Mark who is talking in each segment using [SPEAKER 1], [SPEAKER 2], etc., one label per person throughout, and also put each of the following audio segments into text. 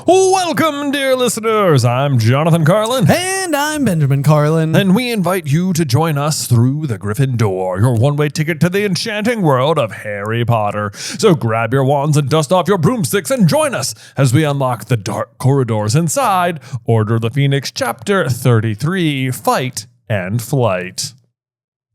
[SPEAKER 1] Welcome, dear listeners. I'm Jonathan Carlin.
[SPEAKER 2] And I'm Benjamin Carlin.
[SPEAKER 1] And we invite you to join us through the Griffin door, your one-way ticket to the enchanting world of Harry Potter. So grab your wands and dust off your broomsticks and join us as we unlock the dark corridors inside Order of the Phoenix Chapter 33, Fight and Flight.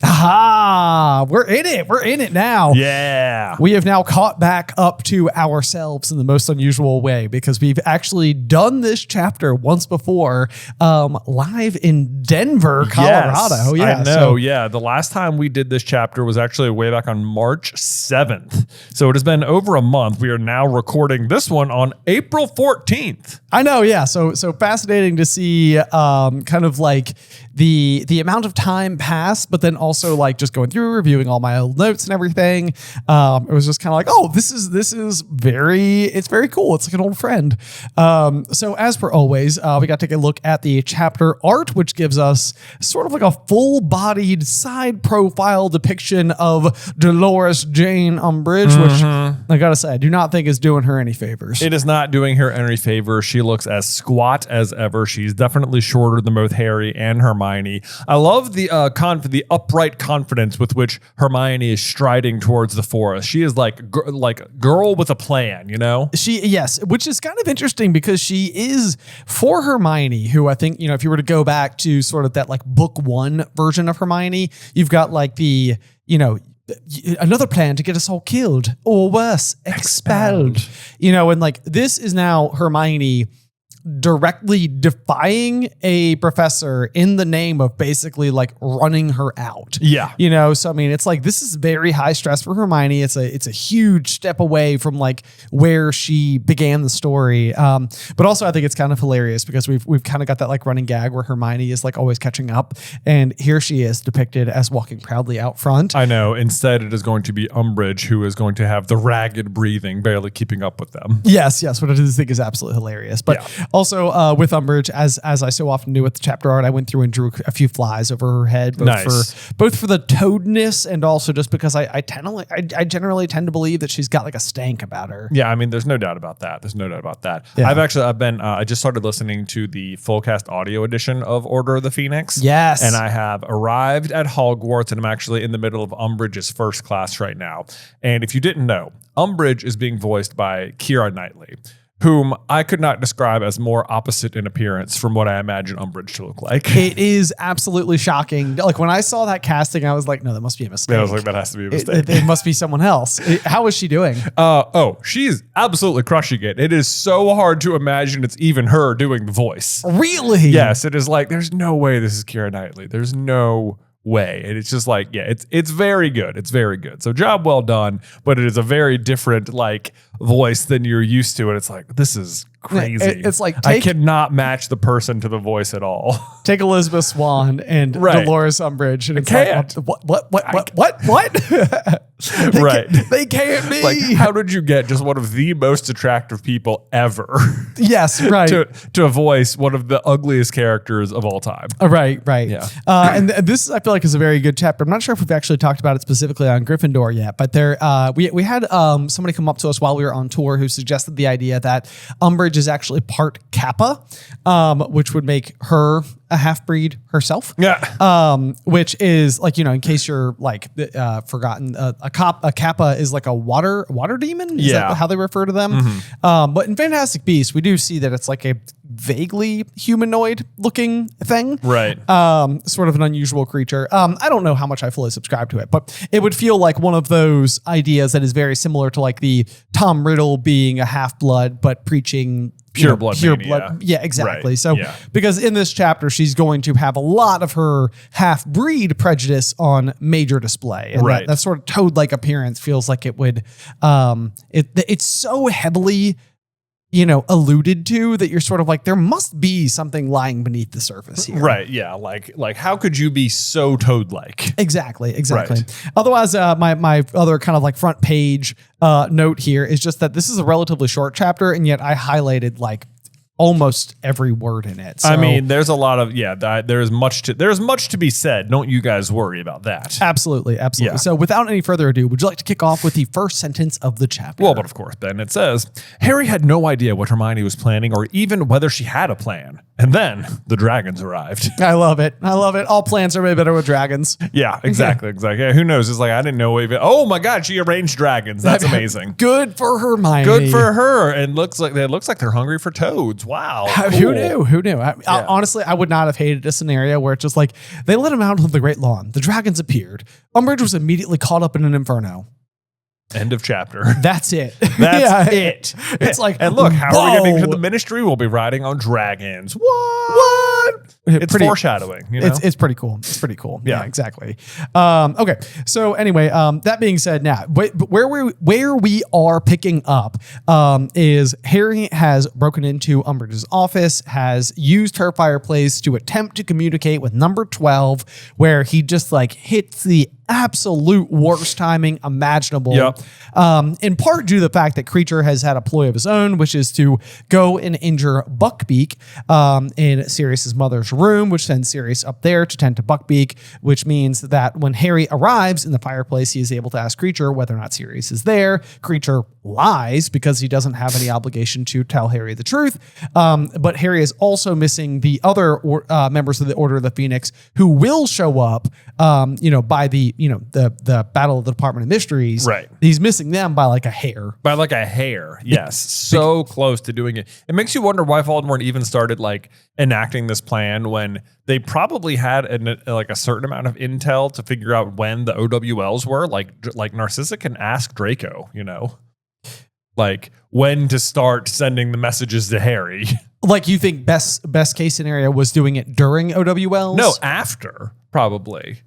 [SPEAKER 2] Aha! We're in it. We're in it now.
[SPEAKER 1] Yeah.
[SPEAKER 2] We have now caught back up to ourselves in the most unusual way because we've actually done this chapter once before live in Denver, Colorado.
[SPEAKER 1] Yes, I know. Yeah. The last time we did this chapter was actually way back on March 7th. So it has been over a month. We are now recording this one on April 14th.
[SPEAKER 2] I know. Yeah. So fascinating to see kind of like the amount of time passed, but then also like just going through reviewing all my old notes and everything. It was just kind of like, oh, this is it's very cool. It's like an old friend. So as per always, we got to take a look at the chapter art, which gives us sort of like a full-bodied side profile depiction of Dolores Jane Umbridge, which I gotta say, I do not think is doing her any favors.
[SPEAKER 1] It is not doing her any favors. She looks as squat as ever. She's definitely shorter than both Harry and Hermione. I love the upright confidence with which Hermione is striding towards the forest. She is like a girl with a plan, you know?
[SPEAKER 2] Yes, which is kind of interesting because she is, for Hermione, who I think, if you were to go back to sort of that like book one version of Hermione, you've got like the, another plan to get us all killed or worse, expelled. And like this is now Hermione directly defying a professor in the name of basically like running her out.
[SPEAKER 1] Yeah.
[SPEAKER 2] So I mean, it's like, this is very high stress for Hermione. It's a huge step away from like where she began the story. But also I think it's kind of hilarious because we've kind of got that like running gag where Hermione is like always catching up. And here she is depicted as walking proudly out front.
[SPEAKER 1] I know. Instead, it is going to be Umbridge who is going to have the ragged breathing, barely keeping up with them.
[SPEAKER 2] Yes. What I do think is absolutely hilarious. But also with Umbridge, as I so often do with the chapter art, I went through and drew a few flies over her head, both for the toadness and also just because I generally tend to believe that she's got like a stank about her.
[SPEAKER 1] Yeah, I mean, there's no doubt about that. Yeah. I just started listening to the full cast audio edition of Order of the Phoenix.
[SPEAKER 2] Yes.
[SPEAKER 1] And I have arrived at Hogwarts and I'm actually in the middle of Umbridge's first class right now. And if you didn't know, Umbridge is being voiced by Keira Knightley, whom I could not describe as more opposite in appearance from what I imagine Umbridge to look like.
[SPEAKER 2] It is absolutely shocking. Like when I saw that casting, I was like, no, that must be a mistake.
[SPEAKER 1] Yeah, I was like, that has to be a mistake.
[SPEAKER 2] It must be someone else. How is she doing?
[SPEAKER 1] She's absolutely crushing it. It is so hard to imagine it's even her doing the voice.
[SPEAKER 2] Really?
[SPEAKER 1] Yes, it is like, there's no way this is Keira Knightley. There's no way. And it's just like, yeah, it's very good. It's very good. So job well done, but it is a very different like voice than you're used to. And it's like, this is crazy.
[SPEAKER 2] It's like,
[SPEAKER 1] I cannot match the person to the voice at all.
[SPEAKER 2] Take Elizabeth Swann and Dolores Umbridge. And it's what? They can't be.
[SPEAKER 1] Like, how did you get just one of the most attractive people ever?
[SPEAKER 2] Yes, right.
[SPEAKER 1] to voice one of the ugliest characters of all time.
[SPEAKER 2] Right.
[SPEAKER 1] Yeah.
[SPEAKER 2] And this, I feel like, is a very good chapter. I'm not sure if we've actually talked about it specifically on Gryffindor yet, but we had somebody come up to us while we were on tour who suggested the idea that Umbridge is actually part Kappa, which would make her a half-breed herself.
[SPEAKER 1] Yeah.
[SPEAKER 2] Which is like, in case you're like forgotten, a Kappa is like a water demon. Is that how they refer to them? Mm-hmm. But in Fantastic Beasts, we do see that it's like a vaguely humanoid looking thing.
[SPEAKER 1] Right.
[SPEAKER 2] Sort of an unusual creature. I don't know how much I fully subscribe to it, but it would feel like one of those ideas that is very similar to like the Tom Riddle being a half-blood, but preaching
[SPEAKER 1] pure blood.
[SPEAKER 2] Yeah, exactly.
[SPEAKER 1] Right.
[SPEAKER 2] So because in this chapter, she's going to have a lot of her half-breed prejudice on major display. And that sort of toad-like appearance feels like it would, it's so heavily, alluded to that you're sort of like, there must be something lying beneath the surface here.
[SPEAKER 1] Right. Yeah. Like how could you be so toad-like?
[SPEAKER 2] Exactly.
[SPEAKER 1] Right.
[SPEAKER 2] Otherwise, my other kind of like front page note here is just that this is a relatively short chapter, and yet I highlighted like almost every word in it. So,
[SPEAKER 1] I mean, there's a lot of there's much to be said. Don't you guys worry about that.
[SPEAKER 2] Absolutely.
[SPEAKER 1] Yeah.
[SPEAKER 2] So without any further ado, would you like to kick off with the first sentence of the chapter?
[SPEAKER 1] Well, but of course, then it says, Harry had no idea what Hermione was planning or even whether she had a plan. And then the dragons arrived.
[SPEAKER 2] I love it. All plans are made better with dragons.
[SPEAKER 1] Yeah, exactly. Yeah, who knows? It's like, I didn't know even, oh my God, she arranged dragons. That's amazing.
[SPEAKER 2] Good for Hermione.
[SPEAKER 1] Good for her. And it looks like they're hungry for toads. Wow.
[SPEAKER 2] Who knew? Honestly, I would not have hated a scenario where it's just like they let him out on the Great Lawn. The dragons appeared. Umbridge was immediately caught up in an inferno.
[SPEAKER 1] End of chapter.
[SPEAKER 2] That's it.
[SPEAKER 1] That's it.
[SPEAKER 2] It's like,
[SPEAKER 1] and look, how are we getting to
[SPEAKER 2] whoa.
[SPEAKER 1] the Ministry? We'll be riding on dragons. What? It's foreshadowing. You know?
[SPEAKER 2] It's pretty cool. It's pretty cool.
[SPEAKER 1] Yeah.
[SPEAKER 2] Yeah, exactly. Okay. So anyway, that being said, now where we are picking up is Harry has broken into Umbridge's office, has used her fireplace to attempt to communicate with number 12, where he just like hits the absolute worst timing imaginable.
[SPEAKER 1] Yep.
[SPEAKER 2] In part due to the fact that Creature has had a ploy of his own, which is to go and injure Buckbeak in Sirius's mother's room, which sends Sirius up there to tend to Buckbeak, which means that when Harry arrives in the fireplace, he is able to ask Creature whether or not Sirius is there. Creature lies because he doesn't have any obligation to tell Harry the truth. But Harry is also missing the other members of the Order of the Phoenix who will show up, by the Battle of the Department of Mysteries.
[SPEAKER 1] Right.
[SPEAKER 2] He's missing them by like a hair.
[SPEAKER 1] Yes. So close to doing it. It makes you wonder why Voldemort even started like enacting this plan when they probably had a certain amount of intel to figure out when the OWLs were. Like Narcissa can ask Draco, like when to start sending the messages to Harry.
[SPEAKER 2] Like, you think best case scenario was doing it during OWLs?
[SPEAKER 1] No, after, probably.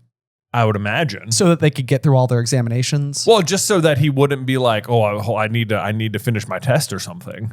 [SPEAKER 1] I would imagine.
[SPEAKER 2] So that they could get through all their examinations?
[SPEAKER 1] Well, just so that he wouldn't be like, oh, I need to finish my test or something.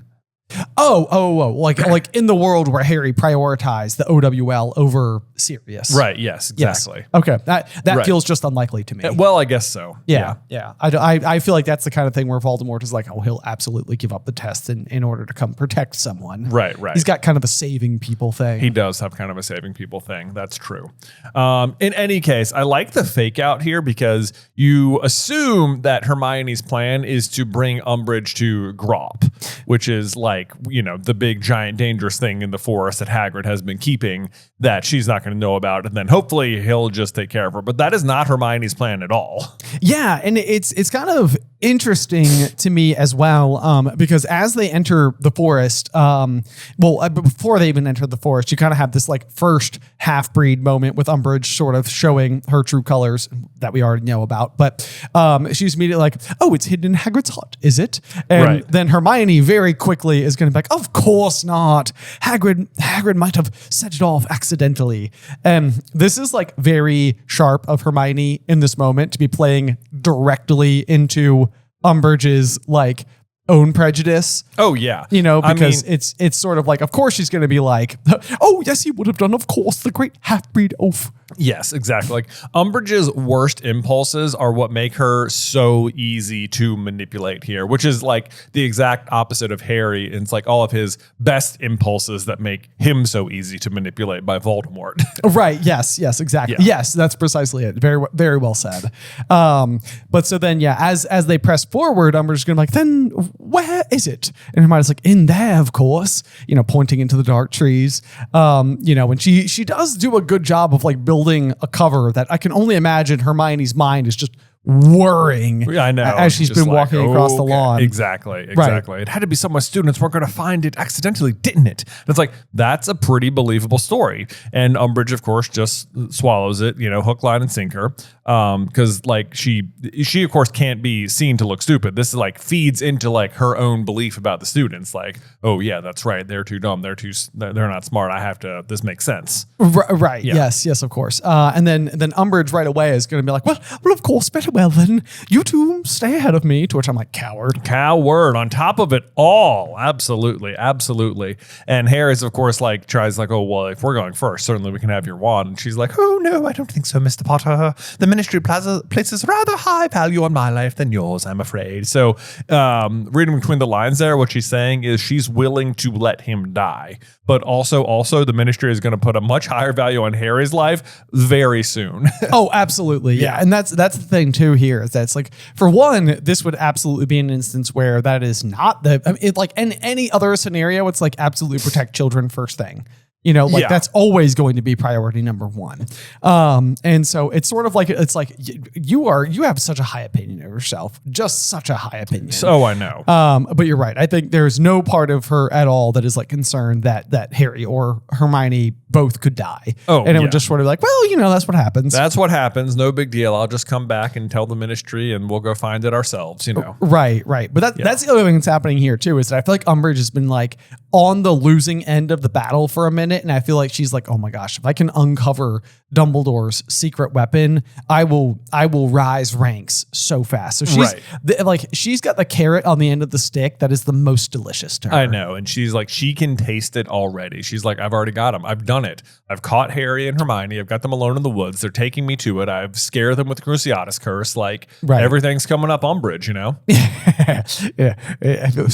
[SPEAKER 2] Like in the world where Harry prioritized the OWL over Sirius.
[SPEAKER 1] Right. Yes, exactly.
[SPEAKER 2] Yes. Okay. That
[SPEAKER 1] Right.
[SPEAKER 2] feels just unlikely to me.
[SPEAKER 1] Well, I guess so.
[SPEAKER 2] Yeah. I feel like that's the kind of thing where Voldemort is like, he'll absolutely give up the test in order to come protect someone.
[SPEAKER 1] Right.
[SPEAKER 2] He's got kind of a saving people thing.
[SPEAKER 1] He does have kind of a saving people thing. That's true. In any case, I like the fake out here because you assume that Hermione's plan is to bring Umbridge to Grop, which is like, the big giant dangerous thing in the forest that Hagrid has been keeping that she's not going to know about. And then hopefully he'll just take care of her. But that is not Hermione's plan at all.
[SPEAKER 2] Yeah. And it's kind of interesting to me as well, because as they enter the forest, before they even enter the forest, you kind of have this like first half-breed moment with Umbridge sort of showing her true colors that we already know about. But she's immediately like, oh, it's hidden in Hagrid's hut, is it? And then Hermione very quickly is going to be like, of course not. Hagrid might have set it off accidentally. And this is like very sharp of Hermione in this moment to be playing directly into Umbridge's like own prejudice.
[SPEAKER 1] Oh yeah.
[SPEAKER 2] Because it's sort of like, of course she's going to be like, oh yes, he would have done, of course, the great half-breed oaf.
[SPEAKER 1] Yes, exactly. Like Umbridge's worst impulses are what make her so easy to manipulate here, which is like the exact opposite of Harry. And it's like all of his best impulses that make him so easy to manipulate by Voldemort.
[SPEAKER 2] Right. Yes, exactly.
[SPEAKER 1] Yeah.
[SPEAKER 2] Yes, that's precisely it. Very, very well said. But so then, as they press forward, Umbridge's going to be like, then where is it? And Hermione's like, in there, of course, pointing into the dark trees. And she does do a good job of like building a cover that I can only imagine Hermione's mind is just whirring.
[SPEAKER 1] I know.
[SPEAKER 2] As she's been walking across the lawn.
[SPEAKER 1] Exactly.
[SPEAKER 2] Right.
[SPEAKER 1] It had to be somewhere students weren't going to find it accidentally, didn't it? And it's like, that's a pretty believable story. And Umbridge, of course, just swallows it, hook, line, and sinker. Because like she of course can't be seen to look stupid. This is like feeds into like her own belief about the students. Like, oh yeah, that's right. They're too dumb. They're not smart. This makes sense.
[SPEAKER 2] Right.
[SPEAKER 1] Yeah.
[SPEAKER 2] Yes, of course. And then Umbridge right away is going to be like, well, of course, better well then, you two stay ahead of me. To which I'm like, coward.
[SPEAKER 1] Coward on top of it all. Absolutely. Absolutely. And Harry's, of course, like tries like, oh, well, if we're going first, certainly we can have your wand. And she's like, oh, no, I don't think so, Mr. Potter. The Ministry places rather high value on my life than yours, I'm afraid. So reading between the lines there, what she's saying is she's willing to let him die. But also the Ministry is going to put a much higher value on Harry's life very soon.
[SPEAKER 2] Oh, absolutely. Yeah. And that's the thing too here is that it's like, for one, this would absolutely be an instance where that is not like in any other scenario, it's like absolutely protect children first thing. You know, like that's always going to be priority number one. And so it's sort of like, it's like you have such a high opinion of yourself, just such a high opinion.
[SPEAKER 1] So I know.
[SPEAKER 2] But you're right. I think there's no part of her at all that is like concerned that Harry or Hermione both could die. Oh, and it would just sort of like, well, you know, that's what happens.
[SPEAKER 1] That's what happens. No big deal. I'll just come back and tell the Ministry and we'll go find it ourselves, you know.
[SPEAKER 2] Right. But that's the other thing that's happening here too, is that I feel like Umbridge has been like on the losing end of the battle for a minute. And I feel like she's like, oh my gosh, if I can uncover Dumbledore's secret weapon, I will rise ranks so fast. So she's she's got the carrot on the end of the stick that is the most delicious to her.
[SPEAKER 1] I know. And she's like, she can taste it already. She's like, I've already got them. I've done it. I've caught Harry and Hermione. I've got them alone in the woods. They're taking me to it. I've scared them with the Cruciatus curse. Like everything's coming up Umbridge, you know?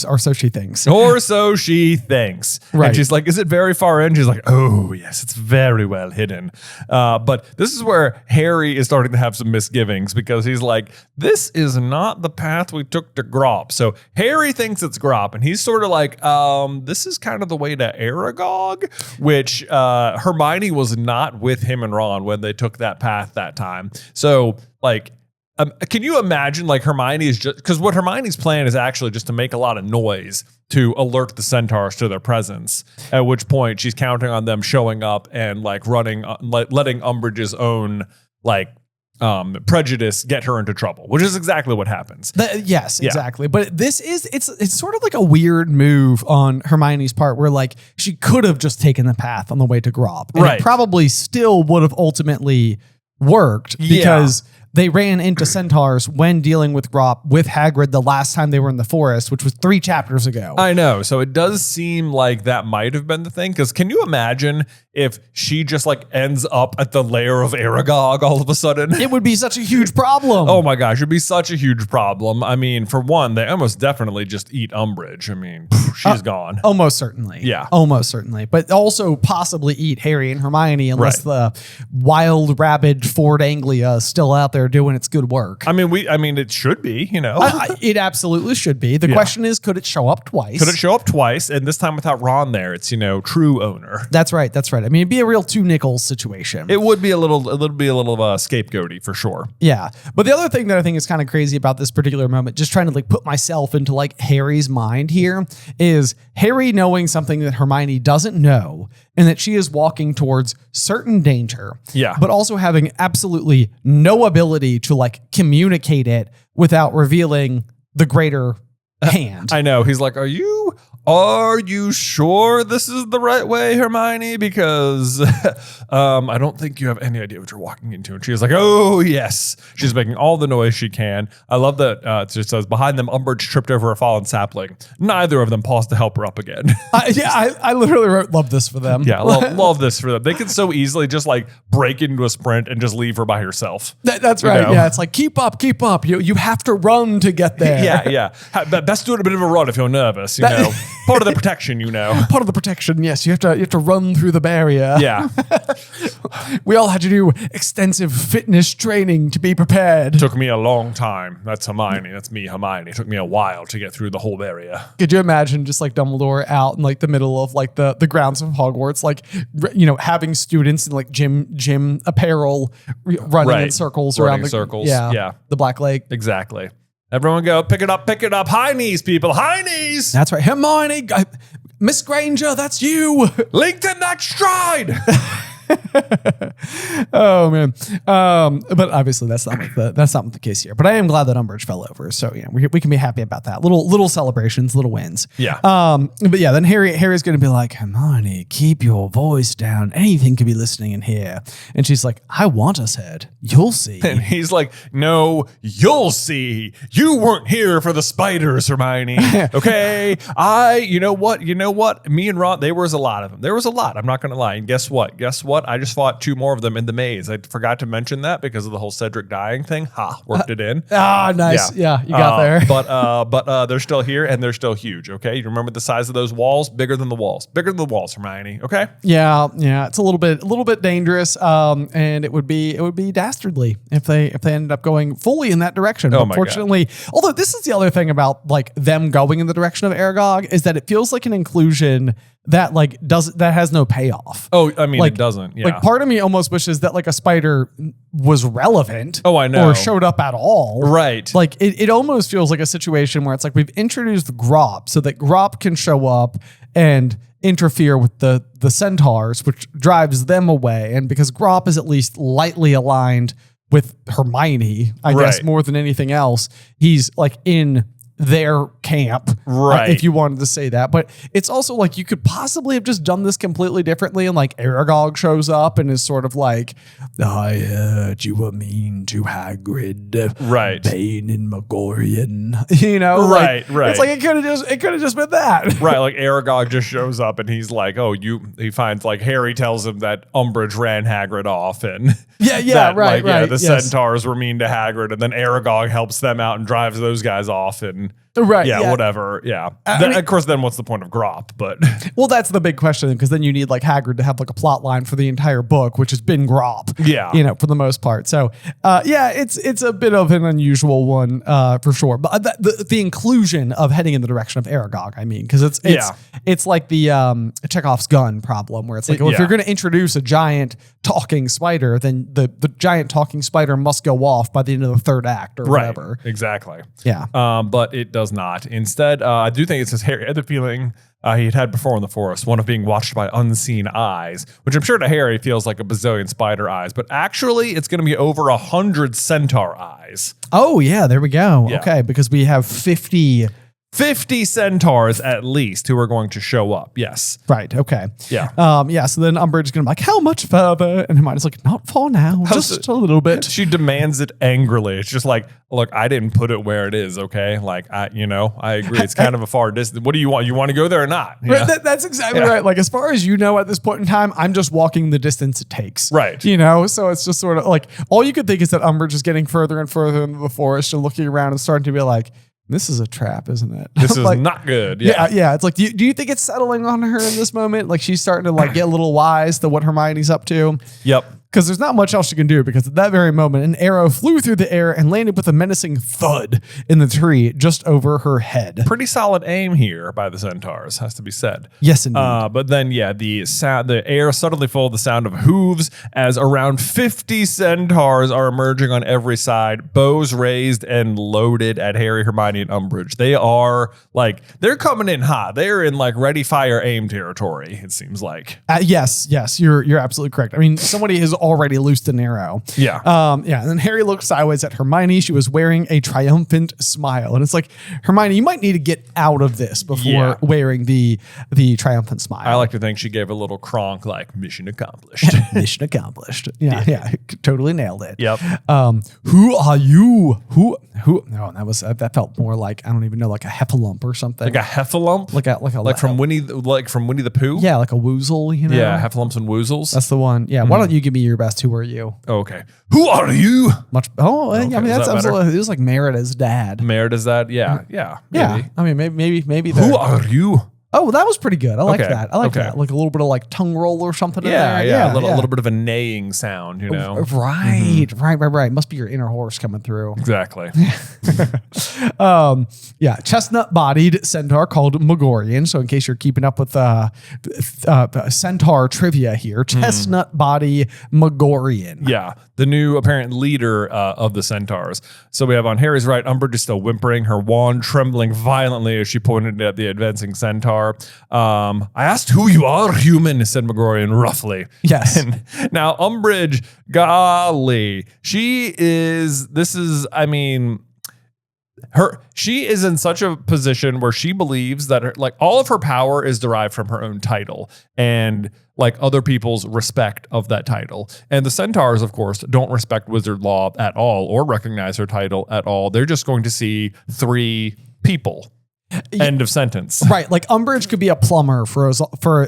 [SPEAKER 2] Or so she thinks.
[SPEAKER 1] Or so she thinks.
[SPEAKER 2] Right.
[SPEAKER 1] And she's like, is it very far in? She's like, oh, yes, it's very well hidden. But this is where Harry is starting to have some misgivings because he's like, this is not the path we took to Grop. So Harry thinks it's Grop, and he's sort of like, this is kind of the way to Aragog, which Hermione was not with him and Ron when they took that path that time. So, like, can you imagine, like, Hermione is just, because what Hermione's plan is actually just to make a lot of noise to alert the centaurs to their presence, at which point she's counting on them showing up and, like, letting Umbridge's own, like, prejudice get her into trouble, which is exactly what happens.
[SPEAKER 2] Yes, exactly. But this is, it's sort of like a weird move on Hermione's part where, like, she could have just taken the path on the way to Grop. And it probably still would have ultimately worked because they ran into centaurs when dealing with Grop with Hagrid the last time they were in the forest, which was 3 chapters ago.
[SPEAKER 1] I know. So it does seem like that might have been the thing. Because can you imagine if she just like ends up at the lair of Aragog all of a sudden?
[SPEAKER 2] It would be such a huge problem.
[SPEAKER 1] Oh my gosh, it'd be such a huge problem. I mean, for one, they almost definitely just eat Umbridge. I mean, she's gone.
[SPEAKER 2] Almost certainly.
[SPEAKER 1] Yeah.
[SPEAKER 2] Almost certainly. But also possibly eat Harry and Hermione unless the wild, rabid Ford Anglia is still out there doing its good work.
[SPEAKER 1] I mean, it should be, you know.
[SPEAKER 2] It absolutely should be. The question is, could it show up twice?
[SPEAKER 1] Could it show up twice? And this time without Ron there, it's, you know, true owner.
[SPEAKER 2] That's right. That's right. I mean, it'd be a real 2 nickels situation.
[SPEAKER 1] It would be a little scapegoaty for sure.
[SPEAKER 2] Yeah. But the other thing that I think is kind of crazy about this particular moment, just trying to like put myself into like Harry's mind here, is Harry knowing something that Hermione doesn't know and that she is walking towards certain danger. Yeah. But also having absolutely no ability to like communicate it without revealing the greater hand.
[SPEAKER 1] I know. He's like, Are you sure this is the right way, Hermione? Because I don't think you have any idea what you're walking into. And she's like, oh, yes. She's making all the noise she can. I love that it just says, behind them, Umbridge tripped over a fallen sapling. Neither of them paused to help her up again.
[SPEAKER 2] I literally wrote, love this for them.
[SPEAKER 1] Yeah, love this for them. They could so easily just like break into a sprint and just leave her by herself.
[SPEAKER 2] That's right. Know? Yeah, it's like, keep up. You have to run to get there.
[SPEAKER 1] Yeah. Best do it a bit of a run if you're nervous, you know. Part of the protection, you know.
[SPEAKER 2] Part of the protection, yes. You have to run through the barrier.
[SPEAKER 1] Yeah.
[SPEAKER 2] We all had to do extensive fitness training to be prepared.
[SPEAKER 1] It took me a long time. That's Hermione. That's me, Hermione. It took me a while to get through the whole barrier.
[SPEAKER 2] Could you imagine just like Dumbledore out in like the middle of like the grounds of Hogwarts, like, you know, having students in like gym apparel running in circles around the
[SPEAKER 1] circles.
[SPEAKER 2] Yeah. The Black Lake.
[SPEAKER 1] Exactly. Everyone go, pick it up. High knees, people. High knees.
[SPEAKER 2] That's right. Hermione, Miss Granger, that's you.
[SPEAKER 1] Linked in that stride.
[SPEAKER 2] Oh man. But obviously that's not the case here. But I am glad that Umbridge fell over. So yeah, we can be happy about that. Little celebrations, little wins.
[SPEAKER 1] Yeah.
[SPEAKER 2] But yeah, then Harry's gonna be like, Hermione, keep your voice down. Anything could be listening in here. And she's like, I want us heard. You'll see.
[SPEAKER 1] And he's like, no, you'll see. You weren't here for the spiders, Hermione. Okay. You know what? Me and Ron, there was a lot of them. There was a lot. I'm not going to lie. And guess what? I just fought 2 more of them in the maze. I forgot to mention that because of the whole Cedric dying thing. Worked it in.
[SPEAKER 2] Nice. Yeah, you got there.
[SPEAKER 1] But they're still here and they're still huge. Okay. You remember the size of those walls? Bigger than the walls, Hermione. Okay.
[SPEAKER 2] Yeah. It's a little bit dangerous. And it would be dastardly if they ended up going fully in that direction.
[SPEAKER 1] Oh
[SPEAKER 2] Unfortunately, although this is the other thing about like them going in the direction of Aragog is that it feels like an inclusion that like that has no payoff.
[SPEAKER 1] Oh, I mean,
[SPEAKER 2] like,
[SPEAKER 1] it doesn't. Yeah.
[SPEAKER 2] Like part of me almost wishes that like a spider was relevant.
[SPEAKER 1] Oh, I know.
[SPEAKER 2] Or showed up at all.
[SPEAKER 1] Right.
[SPEAKER 2] Like it almost feels like a situation where it's like we've introduced Grop so that Grop can show up and interfere with the centaurs, which drives them away. And because Grop is at least lightly aligned with Hermione, I guess more than anything else, he's like in their camp,
[SPEAKER 1] right?
[SPEAKER 2] If you wanted to say that. But it's also like you could possibly have just done this completely differently, and like Aragog shows up and is sort of like, I heard you were mean to Hagrid,
[SPEAKER 1] right?
[SPEAKER 2] Bane and Megorian, you know,
[SPEAKER 1] right.
[SPEAKER 2] It's like it could have just been that,
[SPEAKER 1] right? Like Aragog just shows up and he's like, he finds like Harry tells him that Umbridge ran Hagrid off, and the centaurs were mean to Hagrid, and then Aragog helps them out and drives those guys off, and whatever. Yeah. Of course, then what's the point of Grop? But
[SPEAKER 2] well, that's the big question, because then you need like Hagrid to have like a plot line for the entire book, which has been Grop.
[SPEAKER 1] Yeah.
[SPEAKER 2] You know, for the most part. So it's a bit of an unusual one for sure. But the inclusion of heading in the direction of Aragog, I mean, because it's like the Chekhov's gun problem, where it's like, if you're going to introduce a giant talking spider, then the giant talking spider must go off by the end of the 3rd act or whatever.
[SPEAKER 1] Exactly.
[SPEAKER 2] Yeah.
[SPEAKER 1] But it does not. Instead, I do think it says Harry had the feeling he had before in the forest, one of being watched by unseen eyes, which I'm sure to Harry feels like a bazillion spider eyes, but actually it's going to be over 100 centaur eyes.
[SPEAKER 2] Oh yeah, there we go.
[SPEAKER 1] Yeah.
[SPEAKER 2] Okay, because we have 50
[SPEAKER 1] centaurs at least who are going to show up. Yes.
[SPEAKER 2] Right. Okay.
[SPEAKER 1] Yeah.
[SPEAKER 2] So then Umbridge is going to be like, how much further? And Hermione's like, not far now, just a little bit.
[SPEAKER 1] She demands it angrily. It's just like, look, I didn't put it where it is. Okay. Like, I agree. It's kind of a far distance. What do you want? You want to go there or not?
[SPEAKER 2] Right, that's exactly right. Like, as far as you know at this point in time, I'm just walking the distance it takes.
[SPEAKER 1] Right.
[SPEAKER 2] So it's just sort of like, all you could think is that Umbridge is getting further and further into the forest and looking around and starting to be like, this is a trap, isn't it?
[SPEAKER 1] This is
[SPEAKER 2] like,
[SPEAKER 1] not good.
[SPEAKER 2] Yeah. It's like, do you think it's settling on her in this moment? Like she's starting to like get a little wise to what Hermione's up to.
[SPEAKER 1] Yep.
[SPEAKER 2] Because there's not much else she can do, because at that very moment, an arrow flew through the air and landed with a menacing thud in the tree just over her head.
[SPEAKER 1] Pretty solid aim here by the centaurs, has to be said.
[SPEAKER 2] Yes, indeed.
[SPEAKER 1] But then, the air suddenly full of the sound of hooves as around 50 centaurs are emerging on every side, bows raised and loaded at Harry, Hermione, and Umbridge. They are like, they're coming in hot. They're in like ready, fire, aim territory, it seems like.
[SPEAKER 2] Yes, you're absolutely correct. I mean, somebody has already loosed an arrow.
[SPEAKER 1] Yeah.
[SPEAKER 2] And then Harry looked sideways at Hermione. She was wearing a triumphant smile. And it's like, Hermione, you might need to get out of this before wearing the triumphant smile.
[SPEAKER 1] I like to think she gave a little cronk like, mission accomplished.
[SPEAKER 2] Mission accomplished. Yeah. Totally nailed it.
[SPEAKER 1] Yep.
[SPEAKER 2] Who are you? Who? No, that felt more like, I don't even know, like a heffalump or something.
[SPEAKER 1] Like a heffalump?
[SPEAKER 2] Like
[SPEAKER 1] from Winnie the Pooh?
[SPEAKER 2] Yeah, like a woozle,
[SPEAKER 1] Yeah, heffalumps and woozles.
[SPEAKER 2] That's the one. Yeah. Why don't you give me your best? Who are you?
[SPEAKER 1] Okay. Who are you?
[SPEAKER 2] I mean, that's absolutely. It was like Merida's dad.
[SPEAKER 1] Merida's dad. Yeah.
[SPEAKER 2] Maybe. I mean, maybe.
[SPEAKER 1] Who are you?
[SPEAKER 2] Oh, that was pretty good. I like that. I like that. Like a little bit of like tongue roll or something.
[SPEAKER 1] Yeah. A little bit of a neighing sound,
[SPEAKER 2] Right. Must be your inner horse coming through.
[SPEAKER 1] Exactly.
[SPEAKER 2] Chestnut-bodied centaur called Megorian. So in case you're keeping up with centaur trivia here, chestnut body Megorian.
[SPEAKER 1] Yeah. the new apparent leader of the centaurs. So we have on Harry's right, Umbridge is still whimpering, her wand trembling violently as she pointed at the advancing centaur. I asked who you are, human, said McGorian roughly.
[SPEAKER 2] Yes.
[SPEAKER 1] And now Umbridge, golly, she is in such a position where she believes that all of her power is derived from her own title and like other people's respect of that title. And the centaurs, of course, don't respect wizard law at all or recognize her title at all. They're just going to see 3 people. End of sentence.
[SPEAKER 2] Right. Like Umbridge could be a plumber for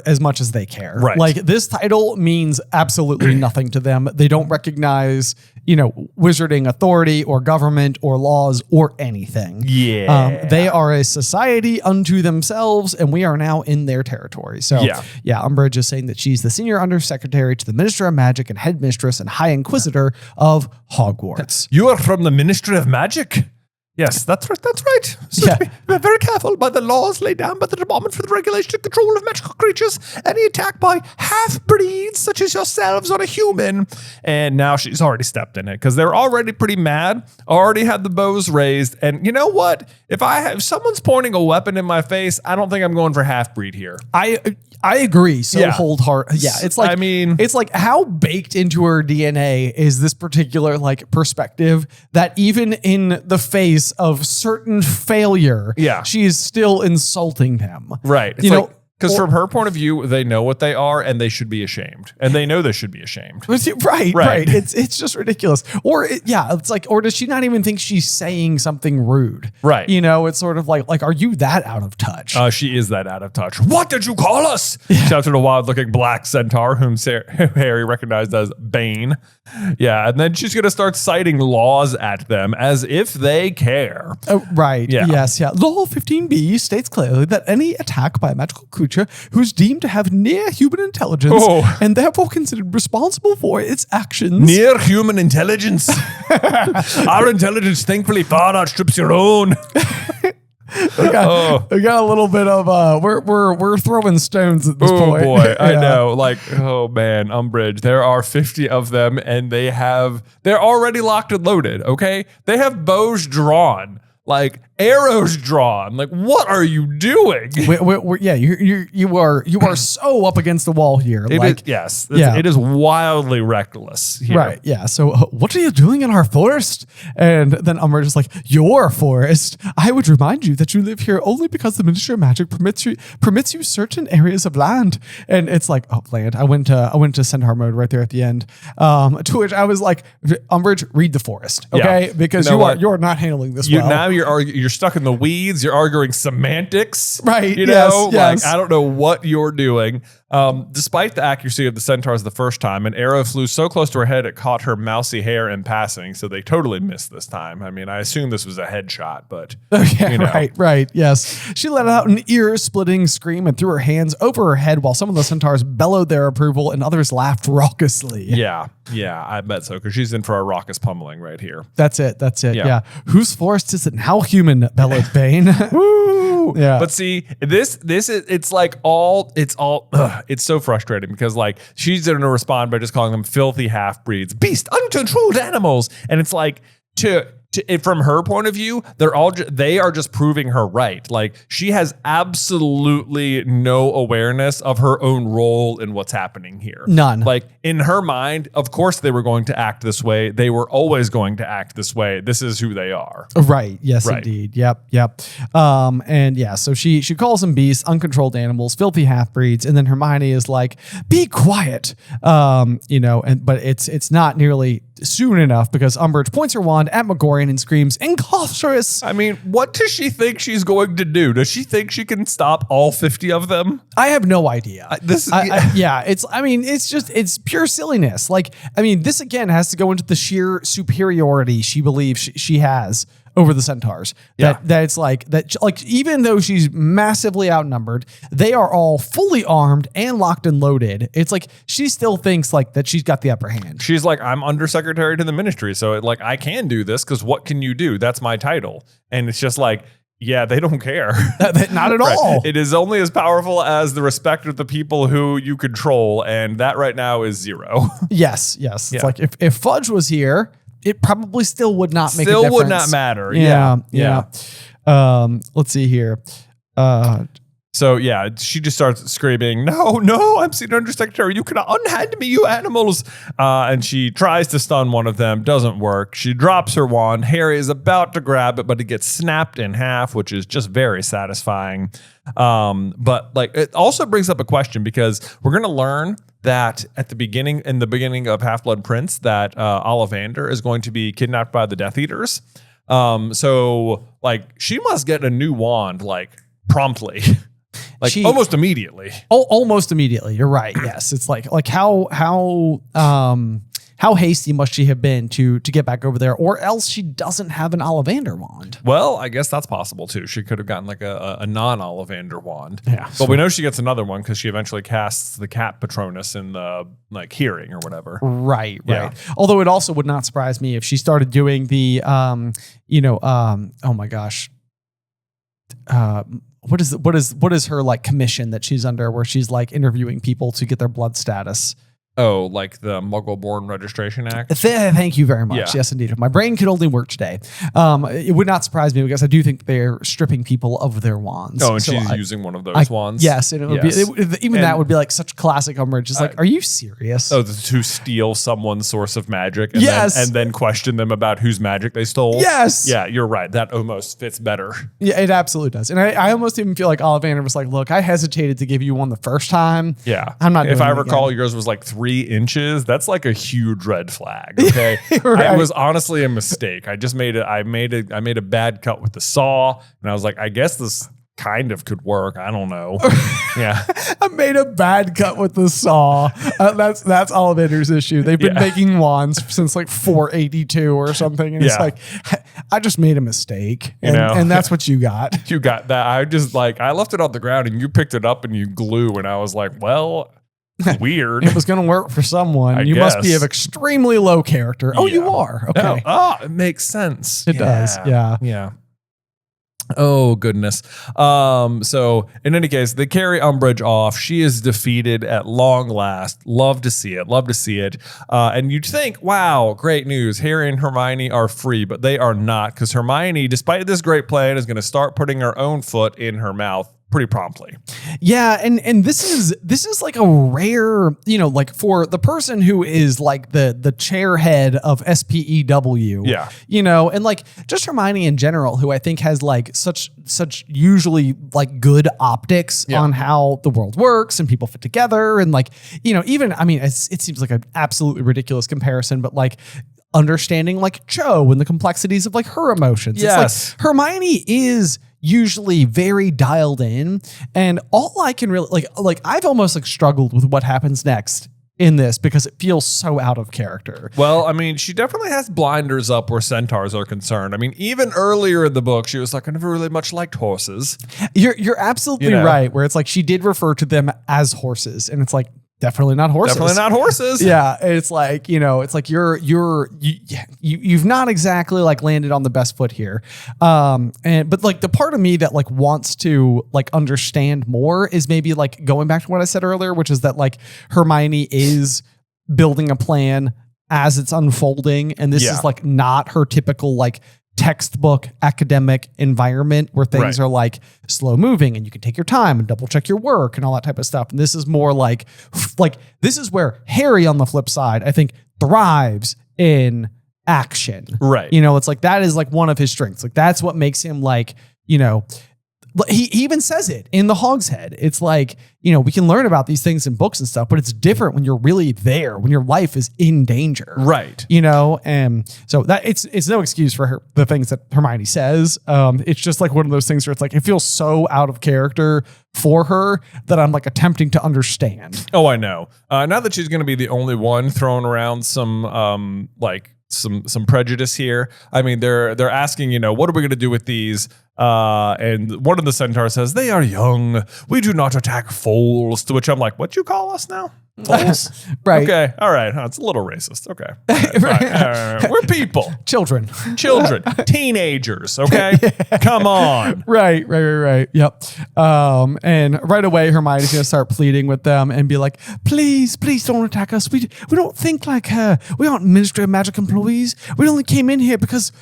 [SPEAKER 2] as much as they care.
[SPEAKER 1] Right.
[SPEAKER 2] Like this title means absolutely nothing to them. They don't recognize, wizarding authority or government or laws or anything.
[SPEAKER 1] Yeah.
[SPEAKER 2] They are a society unto themselves and we are now in their territory. So yeah, Umbridge is saying that she's the senior undersecretary to the Minister of Magic and headmistress and High Inquisitor of Hogwarts.
[SPEAKER 1] You are from the Ministry of Magic? Yes, that's right. That's right. So to be very careful by the laws laid down by the Department for the Regulation and Control of Magical Creatures. Any attack by half-breeds such as yourselves on a human. And now she's already stepped in it because they're already pretty mad. Already had the bows raised. And you know what? If someone's pointing a weapon in my face, I don't think I'm going for half-breed here.
[SPEAKER 2] I agree. So wholeheartedly. Yeah. It's like, it's like how baked into her DNA is this particular perspective that even in the face of certain failure, she is still insulting them.
[SPEAKER 1] Right. Because from her point of view, they know what they are and they should be ashamed. And they know they should be ashamed.
[SPEAKER 2] Right. It's just ridiculous. Or does she not even think she's saying something rude?
[SPEAKER 1] Right.
[SPEAKER 2] It's sort of like, are you that out of touch?
[SPEAKER 1] She is that out of touch. What did you call us? Shouted a wild-looking black centaur whom Harry recognized as Bane. Yeah, and then she's going to start citing laws at them as if they care.
[SPEAKER 2] Right. Yeah. Yes. Yeah. Law 15b states clearly that any attack by a magical creature who is deemed to have near human intelligence and therefore considered responsible for its actions.
[SPEAKER 1] Near human intelligence. Our intelligence thankfully far outstrips your own.
[SPEAKER 2] We got a little bit of we're throwing stones at this point.
[SPEAKER 1] Oh boy, I know. Oh man, Umbridge. There are 50 of them, and they're already locked and loaded. Okay, they have bows drawn, arrows drawn. What are you doing?
[SPEAKER 2] You are so up against the wall here.
[SPEAKER 1] It is wildly reckless here.
[SPEAKER 2] Right. Yeah. So what are you doing in our forest? And then Umbridge is like, your forest. I would remind you that you live here only because the Ministry of Magic permits you certain areas of land. And it's like, land. I went to centaur mode right there at the end. To which I was like, Umbridge, read the forest, okay? Because you are not handling this well.
[SPEAKER 1] Now you're stuck in the weeds. You're arguing semantics,
[SPEAKER 2] right?
[SPEAKER 1] Yes. I don't know what you're doing. Despite the accuracy of the centaurs the first time, an arrow flew so close to her head it caught her mousy hair in passing. So they totally missed this time. I mean, I assume this was a headshot, but
[SPEAKER 2] right. Yes, she let out an ear-splitting scream and threw her hands over her head while some of the centaurs bellowed their approval and others laughed raucously.
[SPEAKER 1] Yeah, I bet so because she's in for a raucous pummeling right here.
[SPEAKER 2] That's it. Yeah. Whose forest is it now? Human, bellowed Bane.
[SPEAKER 1] Woo! Yeah. But see, this is it's so frustrating because she's going to respond by just calling them filthy half-breeds, beast, uncontrolled animals, and it's from her point of view, they are just proving her right. She has absolutely no awareness of her own role in what's happening here.
[SPEAKER 2] None.
[SPEAKER 1] In her mind, of course they were going to act this way. They were always going to act this way. This is who they are.
[SPEAKER 2] Right. Yes, right. Indeed. Yep. So she calls them beasts, uncontrolled animals, filthy half-breeds, and then Hermione is like, "Be quiet." But it's not nearly soon enough because Umbridge points her wand at McGorian and screams, "Incautious!"
[SPEAKER 1] I mean, what does she think she's going to do? Does she think she can stop all 50 of them?
[SPEAKER 2] I have no idea. It's pure silliness. This again has to go into the sheer superiority she believes she has over the centaurs. Even though she's massively outnumbered, they are all fully armed and locked and loaded. It's she still thinks that she's got the upper hand.
[SPEAKER 1] She's like, I'm undersecretary to the ministry, so I can do this because what can you do? That's my title. And it's just Yeah, they don't care.
[SPEAKER 2] Not at all.
[SPEAKER 1] It is only as powerful as the respect of the people who you control, and that right now is 0.
[SPEAKER 2] Yes. It's like if Fudge was here, it probably still would not make a difference.
[SPEAKER 1] Still would not matter.
[SPEAKER 2] Yeah. Let's see here.
[SPEAKER 1] So yeah, she just starts screaming, no, I'm Senior Undersecretary. You cannot unhand me, you animals. And she tries to stun one of them. Doesn't work. She drops her wand. Harry is about to grab it, but it gets snapped in half, which is just very satisfying. But like, it also brings up a question, because we're going to learn that in the beginning of Half-Blood Prince, that Ollivander is going to be kidnapped by the Death Eaters. So like, she must get a new wand like promptly. Like almost immediately.
[SPEAKER 2] Almost immediately. You're right. Yes. It's like how hasty must she have been to get back over there, or else she doesn't have an Ollivander wand.
[SPEAKER 1] Well, I guess that's possible too. She could have gotten like a non-Ollivander wand.
[SPEAKER 2] Yeah.
[SPEAKER 1] But we know she gets another one because she eventually casts the Cat Patronus in the like hearing or whatever.
[SPEAKER 2] Right.
[SPEAKER 1] Yeah.
[SPEAKER 2] Although it also would not surprise me if she started doing the oh my gosh. What is her like commission that she's under, where she's like interviewing people to get their blood status?
[SPEAKER 1] Oh, like the Muggle-Born Registration Act?
[SPEAKER 2] Thank you very much.
[SPEAKER 1] Yeah.
[SPEAKER 2] Yes, indeed. If my brain could only work today. It would not surprise me, because I do think they're stripping people of their wands.
[SPEAKER 1] Oh, and she's using one of those wands?
[SPEAKER 2] Yes, and it would be, that would be like such classic Umbridge. It's like, are you serious?
[SPEAKER 1] Oh, to steal someone's source of magic and,
[SPEAKER 2] yes.
[SPEAKER 1] then question them about whose magic they stole?
[SPEAKER 2] Yes.
[SPEAKER 1] Yeah, you're right. That almost fits better.
[SPEAKER 2] Yeah, it absolutely does. And I almost even feel like Ollivander was like, look, I hesitated to give you one the first time.
[SPEAKER 1] Yeah.
[SPEAKER 2] I'm not doing
[SPEAKER 1] If I
[SPEAKER 2] it
[SPEAKER 1] recall,
[SPEAKER 2] again.
[SPEAKER 1] yours was like 3 inches. That's like a huge red flag. Okay.
[SPEAKER 2] Right.
[SPEAKER 1] It was honestly a mistake. I just made a bad cut with the saw, and I was like, I guess this kind of could work. I don't know. Yeah.
[SPEAKER 2] I made a bad cut with the saw. That's Ollivander's issue. They've been making wands since like 482 or something. And it's like, I just made a mistake. And that's what you got.
[SPEAKER 1] You got that. I left it on the ground and you picked it up and you glue. And I was like, well, weird.
[SPEAKER 2] It was going to work for someone. You must be of extremely low character. Oh, you are. Okay.
[SPEAKER 1] It makes sense.
[SPEAKER 2] It does. Yeah.
[SPEAKER 1] Yeah. Oh, goodness. So in any case, they carry Umbridge off. She is defeated at long last. Love to see it. And you'd think, wow, great news. Harry and Hermione are free, but they are not, because Hermione, despite this great plan, is going to start putting her own foot in her mouth pretty promptly.
[SPEAKER 2] Yeah, and this is like a rare, like for the person who is like the chairhead of SPEW.
[SPEAKER 1] Yeah.
[SPEAKER 2] And like just Hermione in general, who I think has like such usually like good optics on how the world works and people fit together, and like, even, I mean, it seems like an absolutely ridiculous comparison, but like understanding like Cho and the complexities of like her emotions.
[SPEAKER 1] Yes.
[SPEAKER 2] It's like Hermione is usually very dialed in, and all I can really like I've almost like struggled with what happens next in this, because it feels so out of character.
[SPEAKER 1] Well, I mean, she definitely has blinders up where centaurs are concerned. I mean, even earlier in the book, she was like, I never really much liked horses.
[SPEAKER 2] You're absolutely right, where it's like she did refer to them as horses, and it's like, definitely not horses.
[SPEAKER 1] Definitely not horses.
[SPEAKER 2] Yeah, it's like, it's like you've not exactly like landed on the best foot here. But like the part of me that like wants to like understand more is maybe like going back to what I said earlier, which is that like Hermione is building a plan as it's unfolding, and this is like not her typical like textbook academic environment where things are like slow moving and you can take your time and double check your work and all that type of stuff. And this is more like this is where Harry, on the flip side, I think thrives in action.
[SPEAKER 1] Right.
[SPEAKER 2] It's like that is like one of his strengths. Like that's what makes him like, he even says it in the Hogshead. It's like, we can learn about these things in books and stuff, but it's different when you're really there, when your life is in danger.
[SPEAKER 1] Right.
[SPEAKER 2] And so that it's no excuse for the things that Hermione says. It's just like one of those things where it's like, it feels so out of character for her that I'm like attempting to understand.
[SPEAKER 1] Oh, I know. Now that she's going to be the only one throwing around some some prejudice here. I mean, they're asking, what are we going to do with these? And one of the centaurs says, they are young. We do not attack foals. To which I'm like, what you call us now? Holes?
[SPEAKER 2] Right.
[SPEAKER 1] Okay. All right. It's a little racist. Okay. All right. We're people.
[SPEAKER 2] Children.
[SPEAKER 1] Teenagers. Okay. Come on.
[SPEAKER 2] Right. Yep. And right away, Hermione's going to start pleading with them and be like, please don't attack us. We don't think like her. We aren't Ministry of Magic employees. We only came in here because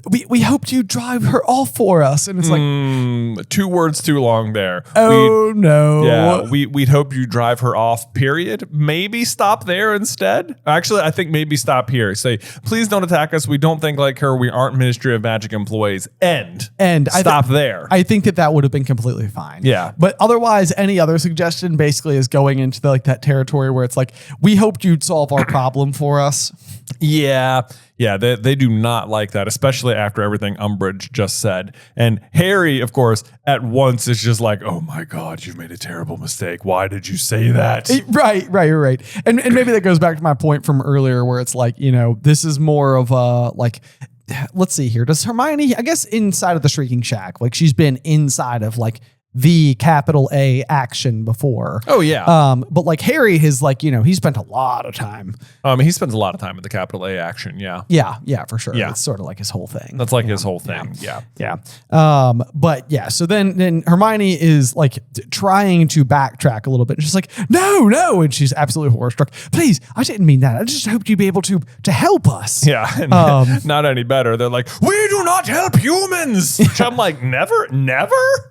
[SPEAKER 2] we hoped you'd drive her off for us. And it's like
[SPEAKER 1] 2 words too long there.
[SPEAKER 2] No.
[SPEAKER 1] Yeah. We'd hope you drive her off, period. Maybe stop there instead. Actually, I think maybe stop here. Say, please don't attack us. We don't think like her. We aren't Ministry of Magic employees. And stop there.
[SPEAKER 2] I think that would have been completely fine.
[SPEAKER 1] Yeah.
[SPEAKER 2] But otherwise, any other suggestion basically is going into that territory where it's like, we hoped you'd solve our problem for us.
[SPEAKER 1] Yeah. Yeah, they do not like that, especially after everything Umbridge just said. And Harry, of course, at once is just like, oh my God, you've made a terrible mistake. Why did you say that?
[SPEAKER 2] Right. And maybe that goes back to my point from earlier where it's like, this is more of a like, let's see here. Does Hermione, I guess inside of the Shrieking Shack, like she's been inside of like the capital A action before.
[SPEAKER 1] Oh yeah.
[SPEAKER 2] But like Harry has like, he spent a lot of time.
[SPEAKER 1] He spends a lot of time at the capital A action. Yeah.
[SPEAKER 2] Yeah, for sure.
[SPEAKER 1] Yeah.
[SPEAKER 2] It's sort of like his whole thing.
[SPEAKER 1] That's like his whole thing. Yeah.
[SPEAKER 2] But yeah, so then Hermione is like trying to backtrack a little bit. She's like, no. And she's absolutely horror struck. Please, I didn't mean that. I just hoped you'd be able to help us.
[SPEAKER 1] Yeah. Not any better. They're like, we do not help humans. Which I'm like, never?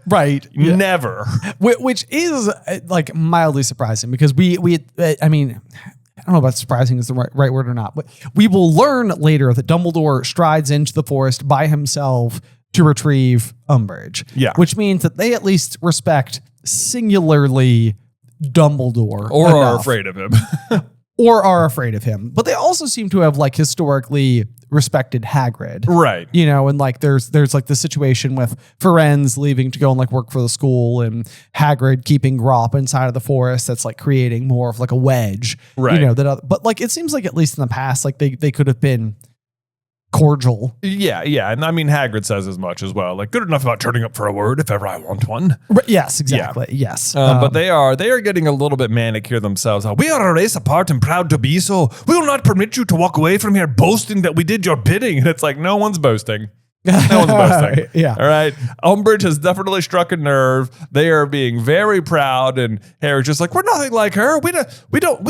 [SPEAKER 2] Right.
[SPEAKER 1] Yeah. Never.
[SPEAKER 2] Which is like mildly surprising because I mean, I don't know about surprising is the right word or not, but we will learn later that Dumbledore strides into the forest by himself to retrieve Umbridge.
[SPEAKER 1] Yeah.
[SPEAKER 2] Which means that they at least respect singularly Dumbledore.
[SPEAKER 1] Or are afraid of him.
[SPEAKER 2] Or are afraid of him. But they also seem to have like historically respected Hagrid.
[SPEAKER 1] Right.
[SPEAKER 2] And like there's like the situation with Firenze leaving to go and like work for the school and Hagrid keeping Grop inside of the forest that's like creating more of like a wedge.
[SPEAKER 1] Right.
[SPEAKER 2] But like it seems like at least in the past, like they could have been cordial.
[SPEAKER 1] Yeah. And I mean, Hagrid says as much as well. Like, good enough about turning up for a word if ever I want one.
[SPEAKER 2] Yes, exactly. Yeah. Yes.
[SPEAKER 1] But they are getting a little bit manic here themselves. We are a race apart and proud to be so. We will not permit you to walk away from here boasting that we did your bidding. And it's like, no one's boasting. No one's boasting.
[SPEAKER 2] Yeah.
[SPEAKER 1] All right. Umbridge has definitely struck a nerve. They are being very proud, and Harry's just like, we're nothing like her. We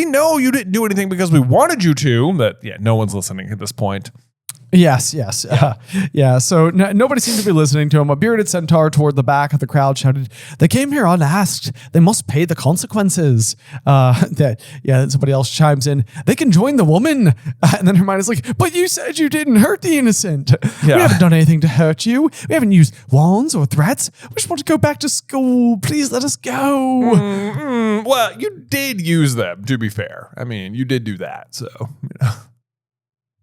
[SPEAKER 1] know you didn't do anything because we wanted you to. But yeah, no one's listening at this point.
[SPEAKER 2] Yes. Yeah. So nobody seemed to be listening to him. A bearded centaur toward the back of the crowd shouted, they came here unasked. They must pay the consequences. Then somebody else chimes in, they can join the woman. And then Hermione's like, but you said you didn't hurt the innocent. Yeah. We haven't done anything to hurt you. We haven't used wands or threats. We just want to go back to school. Please let us go.
[SPEAKER 1] Well, you did use them, to be fair. I mean, you did do that. So,